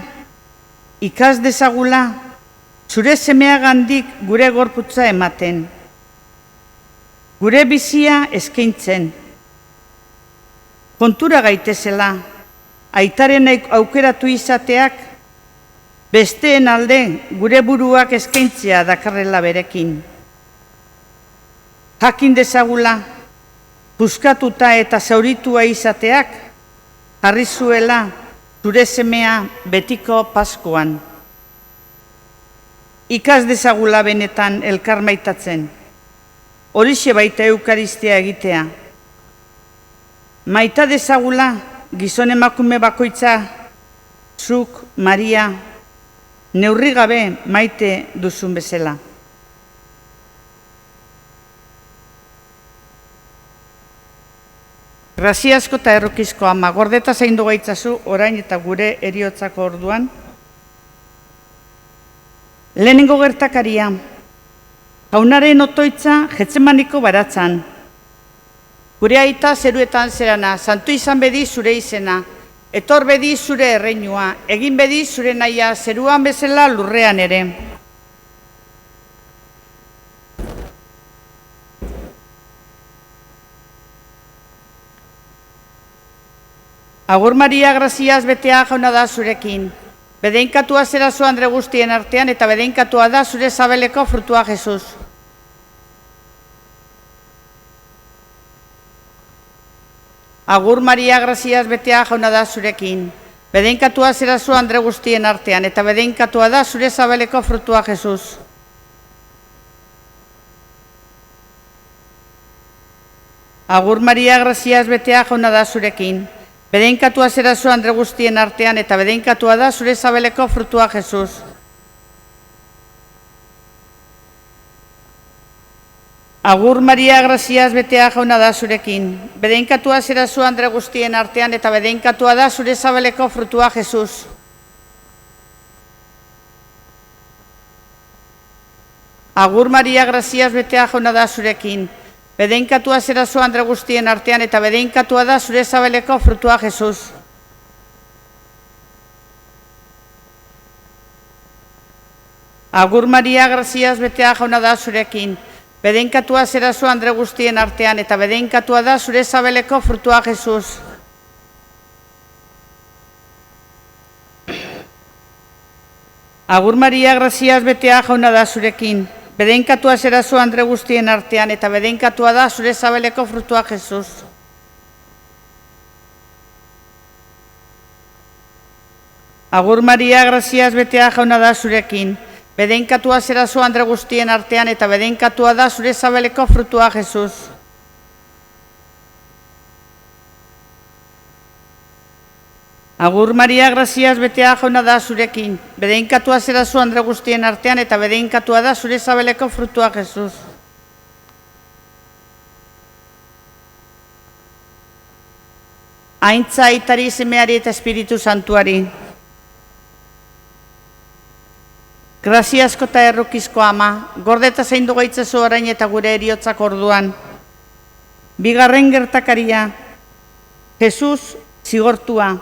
ikas dezagula, zure semeagandik gure gorputza ematen. Gure bizia eskaintzen. Kontura gaitezela, aitaren aukeratu izateak, besteen alde gure buruak eskaintzea dakarrela berekin. Jakin dezagula, puskatuta eta zauritua izateak, jarri zuela zure semea betiko Paskuan. Ikas dezagula benetan elkar maitatzen, horixe baita Eukaristia egitea. Maita dezagula gizon emakume bakoitza, zuk, Maria, neurri gabe maite duzun bezala. Graziasko eta errukizko ama, gordeta zaindu gaitzazu orain eta gure heriotzako orduan. Lehenengo gertakaria, jaunaren otoitza Getsemaniko baratzan. Gure aita zeruetan zerana, santu izan bedi zure izena, etor bedi zure erreinua, egin bedi zure nahia, zeruan bezala lurrean ere. Agur Maria, graziaz betea jauna da zurekin. Bedeinkatua zera zu Andre guztien artean eta bedeinkatua da zure sabeleko frutua Jesus. Agur Maria, graziaz betea jauna da zurekin. Bedeinkatua zera zu Andre guztien artean eta bedeinkatua da zure sabeleko frutua Jesus. Agur Maria, graziaz betea jauna da zurekin. Bedeinkatua zera zu Andre guztien artean eta bedeinkatua da zure sabeleko frutua Jesus. Agur Maria, graziaz betea jauna da zurekin. Bedeinkatua zera zu Andre guztien artean eta bedeinkatua da zure sabeleko frutua Jesus. Agur Maria, graziaz betea jauna da zurekin. Bedeinkatua zera zu Andre guztien artean eta bedeinkatua da zure sabeleko frutua Jesus. Agur Maria, graziaz betea jauna da zurekin. Bedeinkatua zera zu Andre guztien artean eta bedeinkatua da zure sabeleko frutua Jesus. Agur Maria, graziaz betea jauna da zurekin. Bedeinkatua zera zu andre guztien artean, eta bedeinkatua da zure zabeleko frutua, Jesus. Agur Maria, graziaz betea jauna da zurekin. Bedeinkatua zera zu andre guztien artean, eta bedeinkatua da zure zabeleko frutua, Jesus. Agur Maria, graziaz betea jauna da zurekin. Bedeinkatua zera zu andre guztien artean, eta bedeinkatua da zure zabeleko frutua, Jesus. Aintza aitari, semeari eta Espiritu Santuari. Graziazko eta errukizko ama, gordeta zaindu gaitzazu orain eta gure eriotzak orduan. Bigarren gertakaria, Jesus zigortua.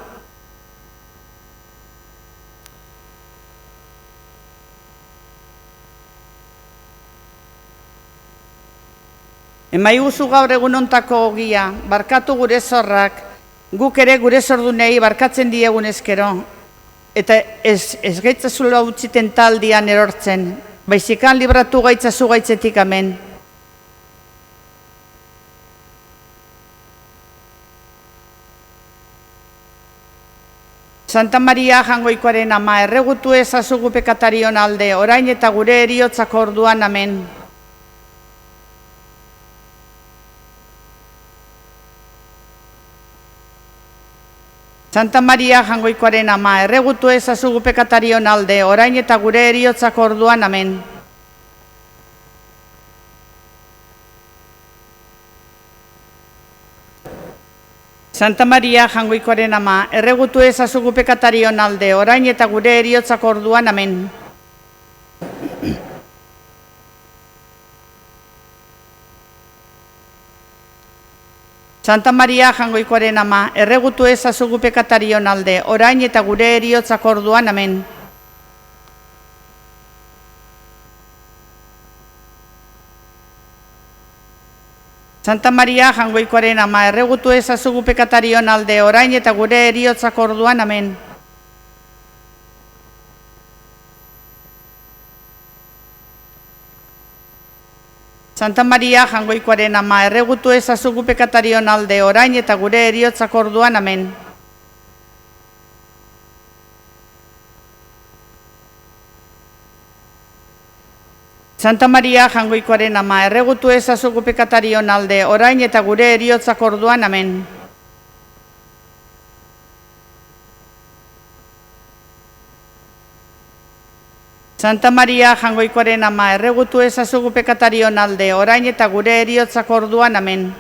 Emaiguzu gaur egunontako ogia, barkatu gure zorrak, guk ere gure zordunei barkatzen diegun ezkero. Eta ez gaitzazula utziten taldian erortzen, baizikan libratu gaitzazu gaitzetik, amen. Santa Maria Jangoikoaren ama, erregutu ezazugu pekatarion alde, orain eta gure eriotzak orduan, amen. Santa Maria Jangoikoaren ama, erregutu ezazugu pekatarion alde, orain eta gure eriotzak orduan, amen. Santa Maria Jangoikoaren ama, erregutu ezazugu pekatarion alde, orain eta gure eriotzak orduan, amen. Santa Maria Jangoikoaren ama, erregutu ezazugu pekatarion alde, orain eta gure eriotzak orduan, amen. Santa Maria Jangoikoaren ama, erregutu ezazugu pekatarion alde, orain eta gure eriotzak orduan, amen. Santa Maria Jangoikoaren ama, erregutu ezazugu pekatarion alde, orain eta gure eriotzak orduan, amen. Santa Maria Jangoikoaren ama, erregutu ezazugu pekatarion alde, orain eta gure eriotzak orduan, amen. Santa Maria Jangoikoaren ama, erregutu ezazugu pekatarion alde, orain eta gure eriotzak orduan, amen.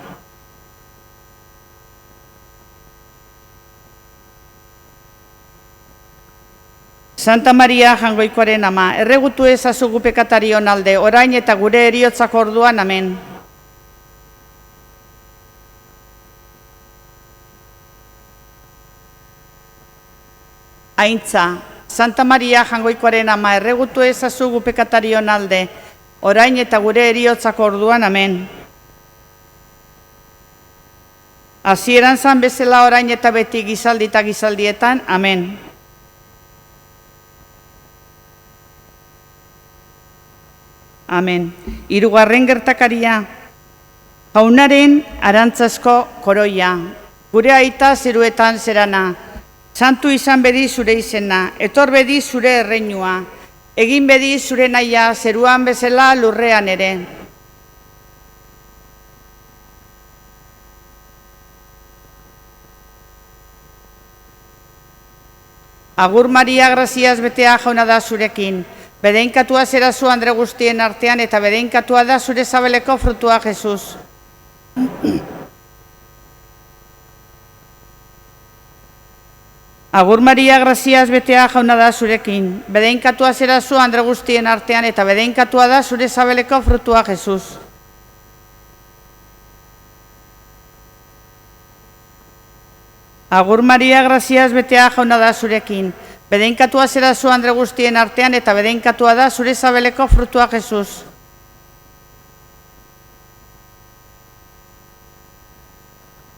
Santa Maria Jangoikoaren ama, erregutu ezazugu pekatarion alde, orain eta gure eriotzak orduan, amen. Aintza, Santa Maria Jangoikoaren ama, erregutu ezazugu pekatarion alde, orain eta gure eriotzak orduan, amen. Hasieran zan bezala orain eta beti gizaldi eta gizaldietan, amen. Amen. Hirugarren gertakaria, jaunaren arantzazko koroia, gure aita zeruetan zerana, santu izan bedi zure izena, etor bedi zure erreinua, egin bedi zure naia zeruan bezala lurrean ere. Agur Maria, graziaz betea jauna da zurekin, bedeinkatua zera zu andre guztien artean eta bedeinkatua da zure zabeleko frutua, Jesus. Agur Maria, graziaz betea jauna da zurekin, bedeinkatua zera zu andre guztien artean eta bedeinkatua da zure zabeleko frutua, Jesus. Agur Maria, graziaz betea jauna da zurekin, bedeinkatua zera zu andre guztien artean eta bedeinkatua da zure zabeleko frutua, Jesus.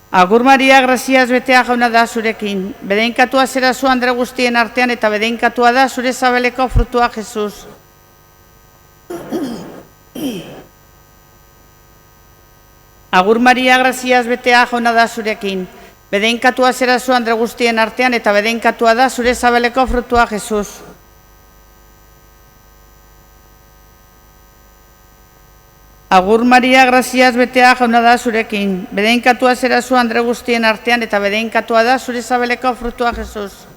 Agur Maria, graziaz betea jauna da zurekin, bedeinkatua zera zu andre guztien artean eta bedeinkatua da zure zabeleko frutua, Jesus. Agur Maria, graziaz betea jauna da zurekin. Bedeinkatua zera zu andre guztien artean eta bedeinkatua da zure zabeleko frutua Jesus. Agur Maria, graziaz betea jauna da zurekin. Bedeinkatua zera zu andre guztien artean eta bedeinkatua da zure zabeleko frutua Jesus.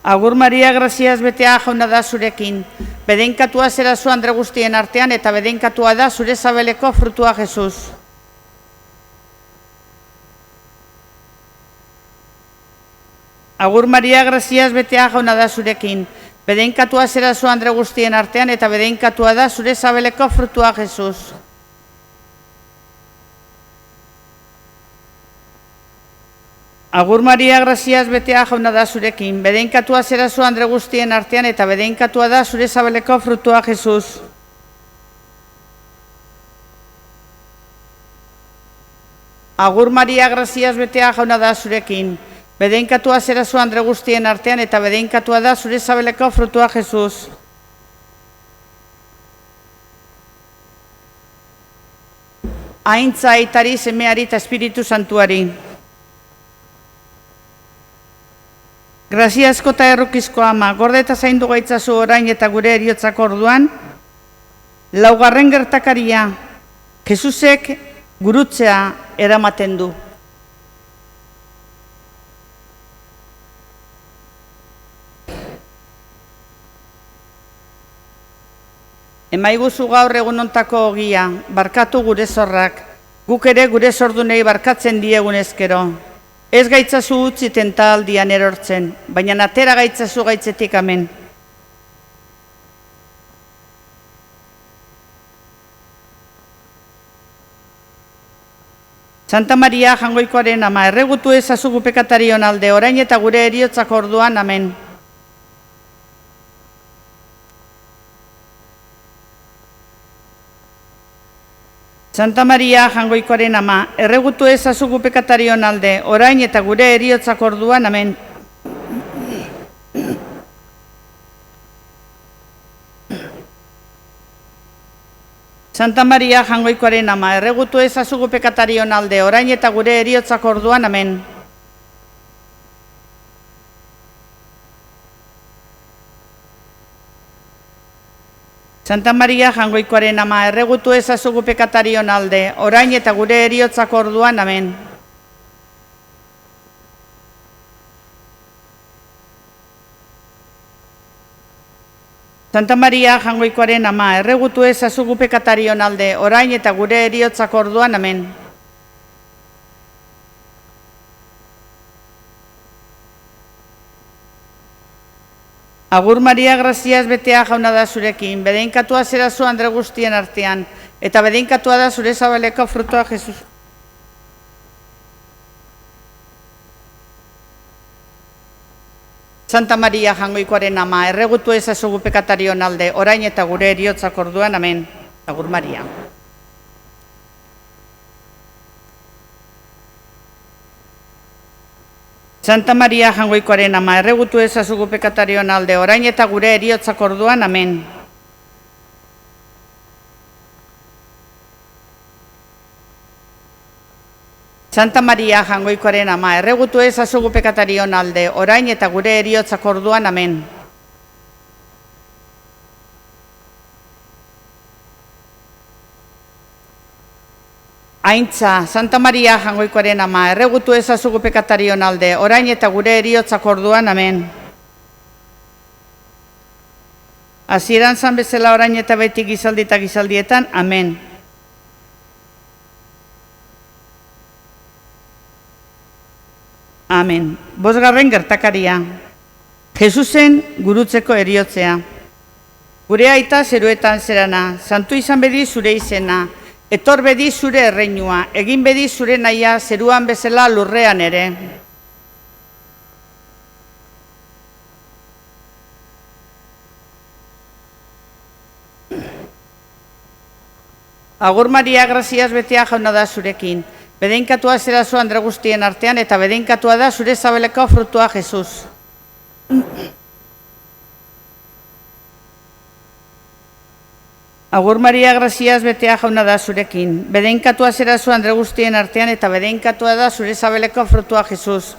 Agur Maria, graziaz betea jauna da zurekin. Bedeinkatua zera zu andre guztien artean eta bedeinkatua da zure zabeleko frutua Jesus. Agur Maria, graziaz betea jauna da zurekin. Bedeinkatua zera zu andre guztien artean eta bedeinkatua da zure zabeleko frutua Jesus. Agur Maria, graziaz betea jauna da zurekin. Bedeinkatua zera zu andre guztien artean eta bedeinkatua da zure zabeleko frutua Jesus. Agur Maria, graziaz betea jauna da zurekin. Bedeinkatua zera zu andre guztien artean eta bedeinkatua da zure zabeleko frutua Jesus. Aintza aitari, semeari eta Espiritu Santuari. Graziazko eta errukizko ama, gorde eta zaindu gaitzazu orain eta gure heriotzako orduan, laugarren gertakaria, Jesusek gurutzea eramaten du. Emaiguzu gaur egunontako ogia, barkatu gure zorrak, guk ere gure zordunei barkatzen diegun ezkero. Ez gaitzazu utzi tentaldian erortzen, baina atera gaitzazu gaitzetik amen. Santa Maria, Jangoikoaren ama, erregutu ezazu gu pekatarion alde, orain eta gure heriotzako orduan, amen. Santa Maria, Jangoikoaren ama, erregutu ezazu gu pekatarion alde, orain eta gure heriotzako orduan, amen. Santa Maria, Jangoikoaren ama, erregutu ezazu gu pekatarion alde, orain eta gure heriotzako orduan, amen. Santa Maria, Jangoikoaren ama, erregutu ezazu gu pekatarion alde, orain eta gure heriotzako orduan, amen. Santa Maria, Jangoikoaren ama, erregutu ezazu gu pekatarion alde, orain eta gure heriotzako orduan, amen. Agur Maria, graziaz betea jauna da zurekin, bedeinkatua zera zu andre guztien artean, eta bedeinkatua da zure zabeleko frutua Jesus. Santa Maria, Jangoikoaren ama, erregutu ezazu gu pekatarion alde, orain eta gure heriotzako orduan, amen. Agur Maria. Santa Maria, Jangoikoaren ama, erregutu ezazu gu pekatarion alde, orain eta gure heriotzako orduan, amen. Santa Maria, Jangoikoaren ama, erregutu ezazu gu pekatarion alde, orain eta gure heriotzako orduan, amen. Aintza, Santa Maria, Jangoikoaren ama, erregutu ezazu gu pekatarion alde, orain eta gure heriotzako orduan, amen. Hasieran zan bezala orain eta beti gizaldi eta gizaldietan, amen. Amen. Bosgarren gertakaria. Jesusen gurutzeko heriotzea. Gure aita zeruetan zerana, santu izan bedi zure izena, etor bedi zure erreinua, egin bedi zure nahia zeruan bezala lurrean ere. Agur Maria, graziaz betea jauna da zurekin. Bedeinkatua zera zu andre guztien artean eta bedeinkatua da zure zabeleko frutua Jesus. Agur Maria, graziaz betea jauna da zurekin. Bedeinkatua zera zu andre guztien artean eta bedeinkatua da zure sabeleko frutua Jesus.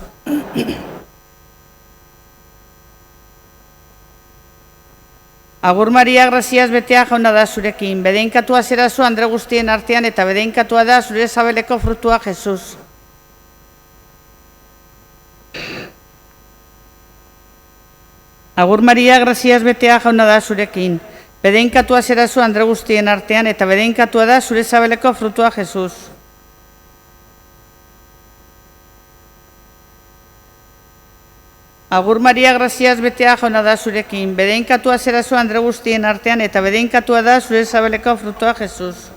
Agur Maria, graziaz betea jauna da zurekin. Bedeinkatua zera zu andre guztien artean eta bedeinkatua da zure sabeleko frutua Jesus. Agur Maria, graziaz betea jauna da zurekin. Bedeinkatua zera zu andre guztien artean eta bedeinkatua da zure sabeleko frutua Jesus. Agur Maria, graziaz betea jauna da zurekin. Bedeinkatua zera zu andre guztien artean eta bedeinkatua da zure sabeleko frutua Jesus.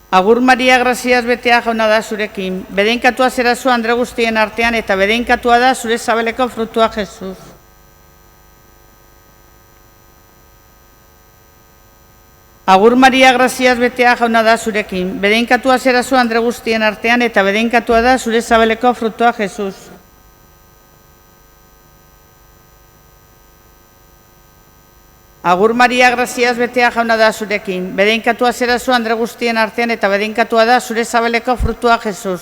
Agur Maria, graziaz betea jauna da zurekin. Bedeinkatua zera zu andre guztien artean eta bedeinkatua da zure sabeleko frutua Jesus. Agur Maria, graziaz betea jauna da zurekin. Bedeinkatua zera zu andre guztien artean eta bedeinkatua da zure sabeleko frutua Jesus. Agur Maria, graziaz betea jauna da zurekin. Bedeinkatua zera zu andre guztien artean eta bedeinkatua da zure sabeleko frutua Jesus.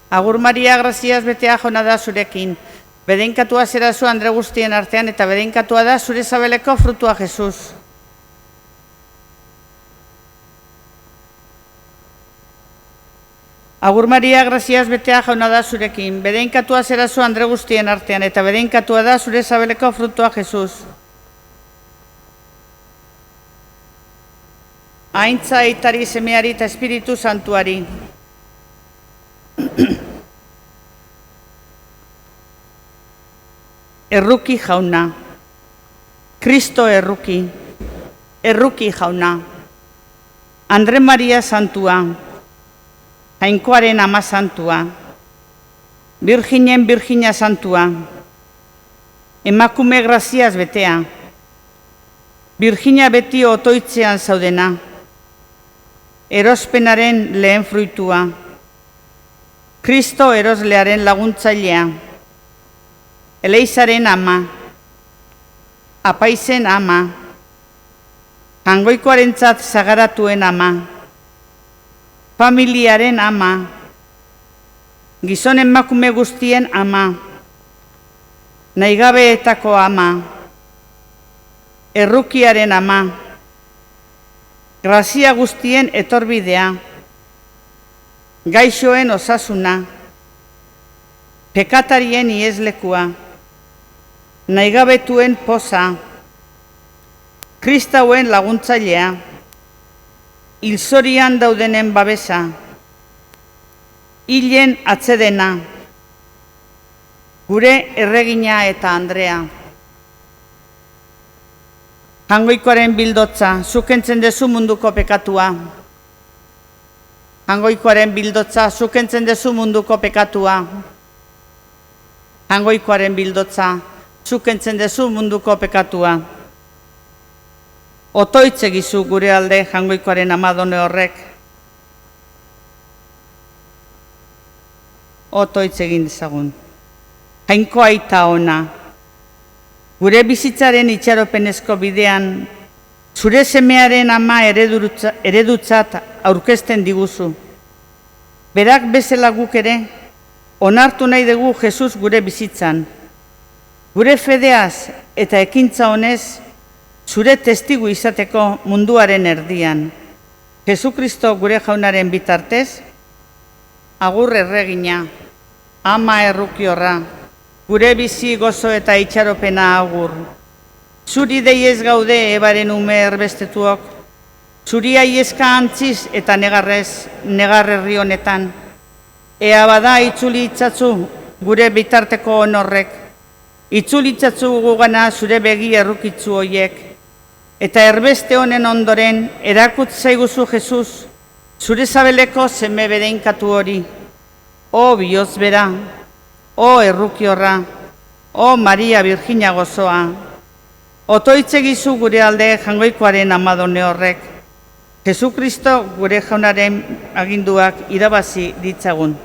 Agur Maria, graziaz betea jauna da zurekin. Bedeinkatua zera zu andre guztien artean eta bedeinkatua da zure sabeleko frutua Jesus. Agur Maria, graziaz betea jauna da zurekin. Bedeinkatua zera zu andre guztien artean eta bedeinkatua da zure sabeleko frutua Jesus. Aintza aitari, semeari eta Espiritu Santuari. Erruki jauna. Kristo erruki. Erruki jauna. Andre Maria Santua. Jainkoaren ama santua, Virginen Virgina santua, emakume graziaz betea, Virgina beti otoitzean zaudena, erospenaren lehen fruitua, Kristo eroslearen laguntzailea, Eleizaren ama, apaizen ama, jangoikoarentzat zagaratuen ama, familiaren ama, gizon emakume guztien ama, nahigabeetako ama, errukiaren ama, grazia guztien etorbidea, gaixoen osasuna, pekatarien ieslekua, nahigabetuen poza, kristauen laguntzailea, hilzorian daudenen babesa, hilen atzedena, gure erregina eta Andrea. Jangoikoaren bildotza, zukentzen dezu munduko pekatua. Jangoikoaren bildotza, zukentzen dezu munduko pekatua. Jangoikoaren bildotza, zukentzen dezu munduko pekatua. Otoitze gizu gure alde jangoikoaren amadone horrek. Otoitze egin dezagun. Jainko aita ona, gure bizitzaren itxaropenezko bidean, zure semearen ama eredutzat aurkezten diguzu. Berak bezala guk ere, onartu nahi dugu Jesus gure bizitzan. Gure fedeaz eta ekintza honez, zure testigu izateko munduaren erdian. Jesukristo gure jaunaren bitartez, agur erregina, ama errukiorra, gure bizi gozo eta itxaropena agur. Zuri deiez gaude ebaren ume erbestetuok, zuri aiezka antziz eta negarrerri honetan. Ea bada itzuli itzatzu gure bitarteko honorrek, itzuli itzatzu gugana zure begi errukitzu hoiek, eta erbeste honen ondoren erakut zaiguzu Jesus, zure zabeleko seme bedeinkatu hori. O bihotz bera, o errukiorra, o Maria Virgina gozoa. Otoitze gizu gure alde jangoikoaren amadone horrek. Jesukristo gure jaunaren aginduak irabazi ditzagun.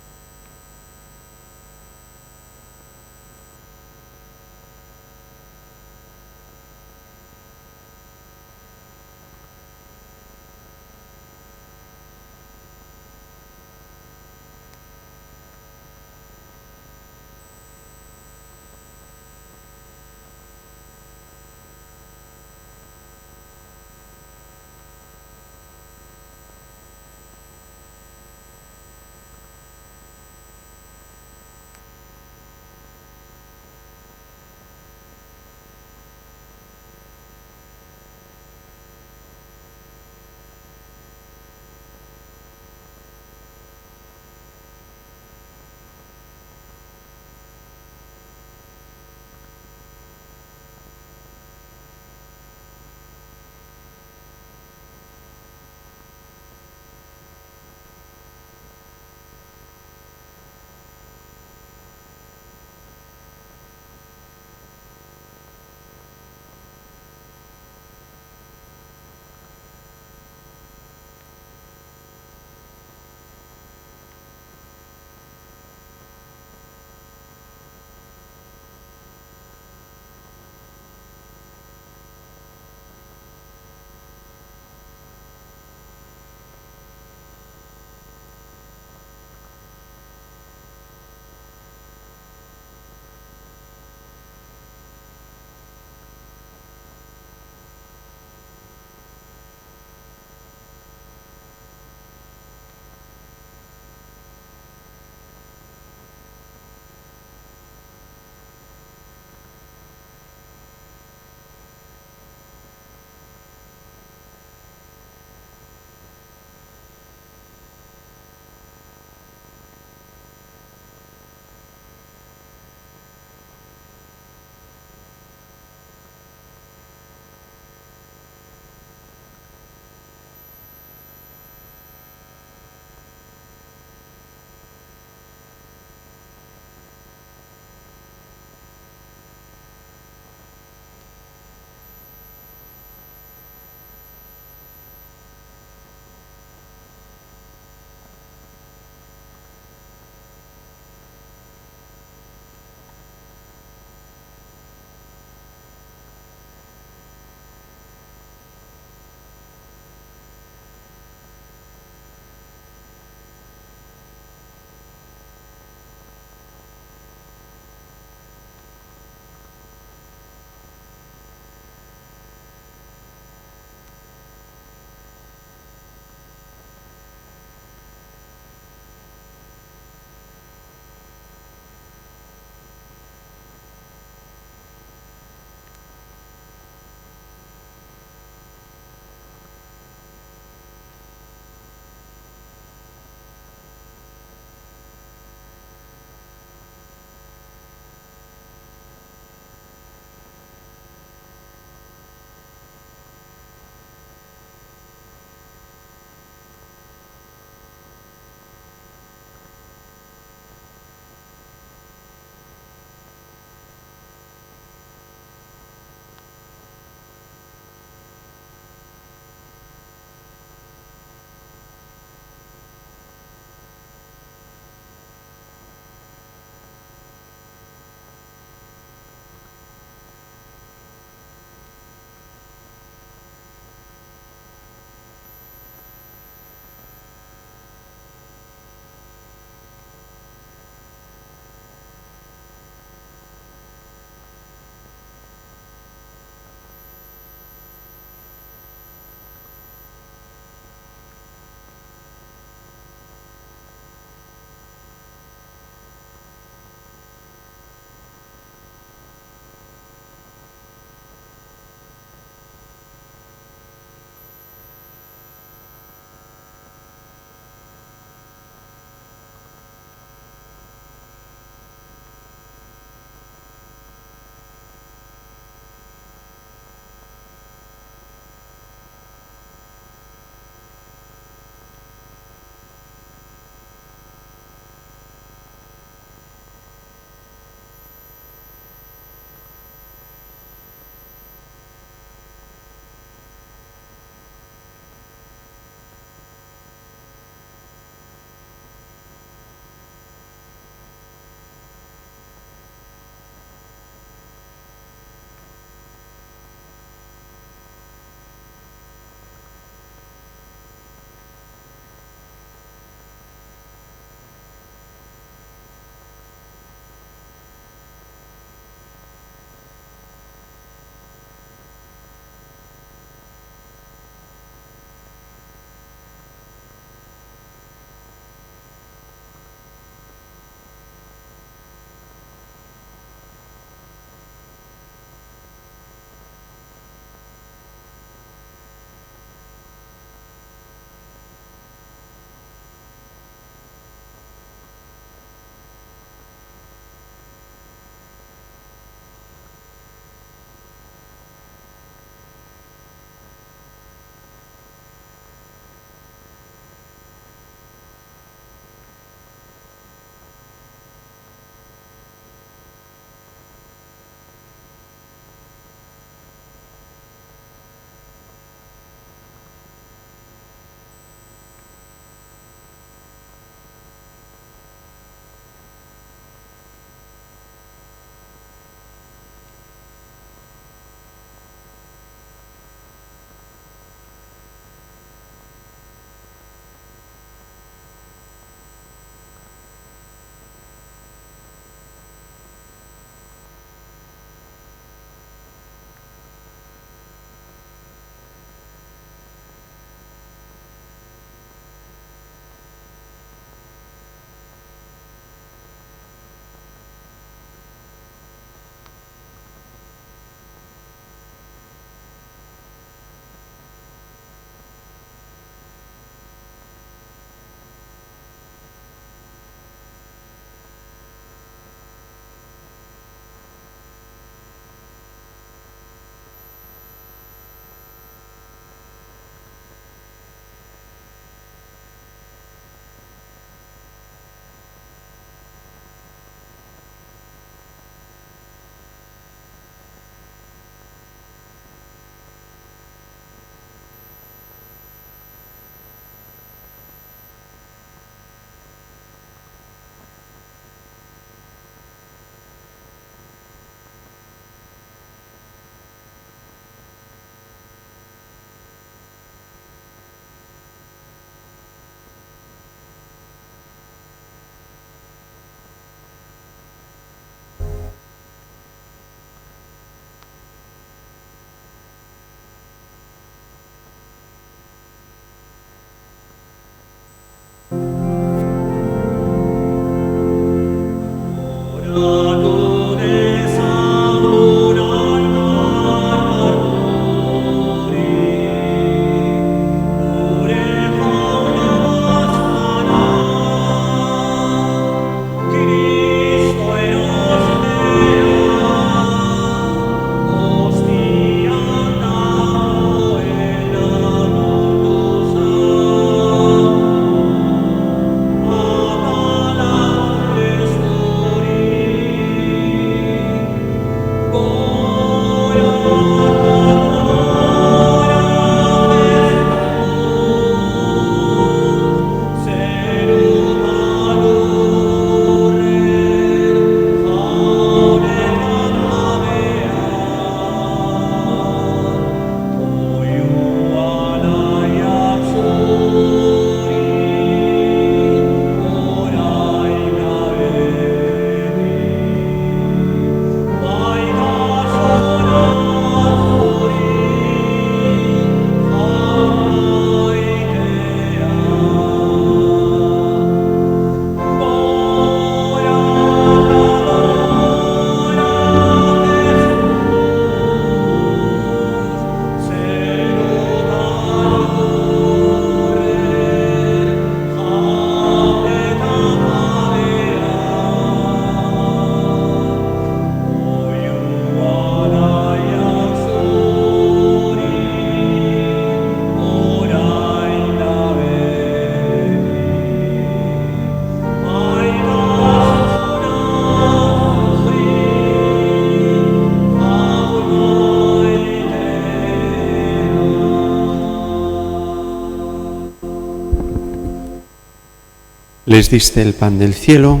les diste el pan del cielo.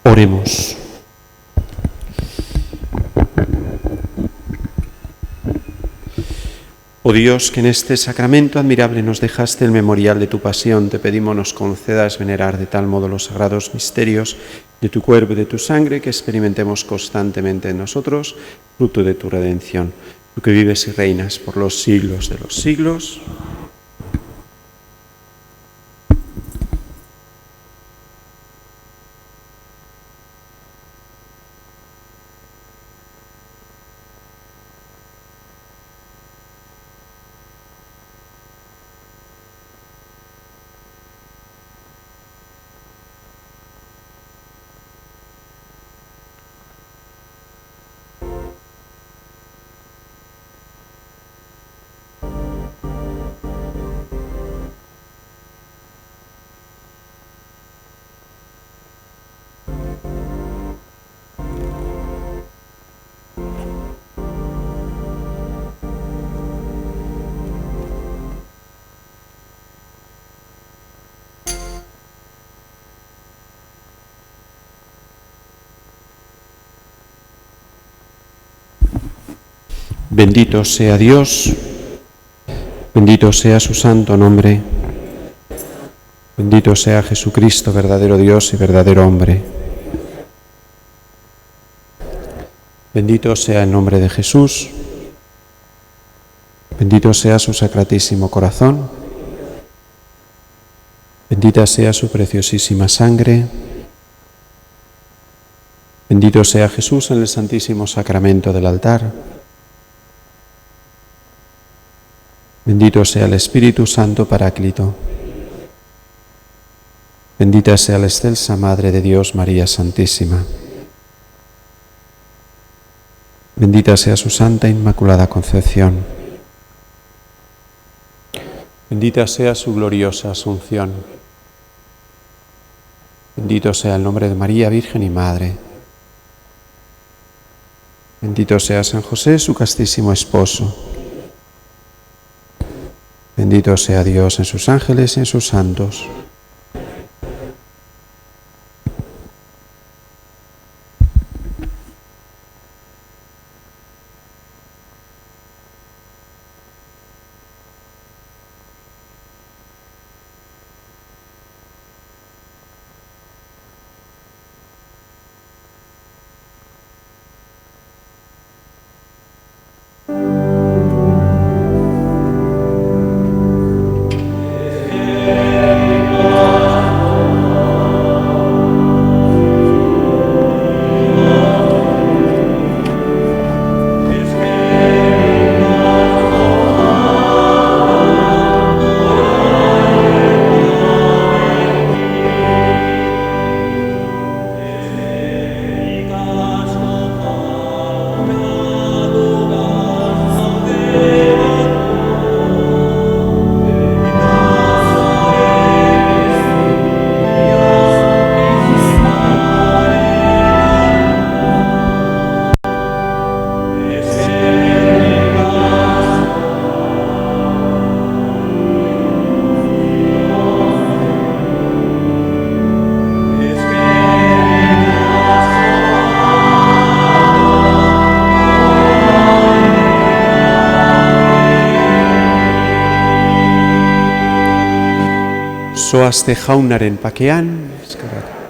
Oremos. Oh Dios, que en este sacramento admirable nos dejaste el memorial de tu pasión, te pedimos nos concedas venerar de tal modo los sagrados misterios de tu cuerpo y de tu sangre, que experimentemos constantemente en nosotros fruto de tu redención. Tú que vives y reinas por los siglos de los siglos. Bendito sea Dios, bendito sea su santo nombre, bendito sea Jesucristo, verdadero Dios y verdadero hombre. Bendito sea el nombre de Jesús, bendito sea su sacratísimo corazón, bendita sea su preciosísima sangre, bendito sea Jesús en el santísimo sacramento del altar. Bendito sea el Espíritu Santo Paráclito. Bendita sea la excelsa Madre de Dios, María Santísima. Bendita sea su Santa Inmaculada Concepción. Bendita sea su gloriosa Asunción. Bendito sea el nombre de María, Virgen y Madre. Bendito sea San José, su castísimo esposo. Bendito sea Dios en sus ángeles y en sus santos. Zoazte jaunaren pakean, eskerrak.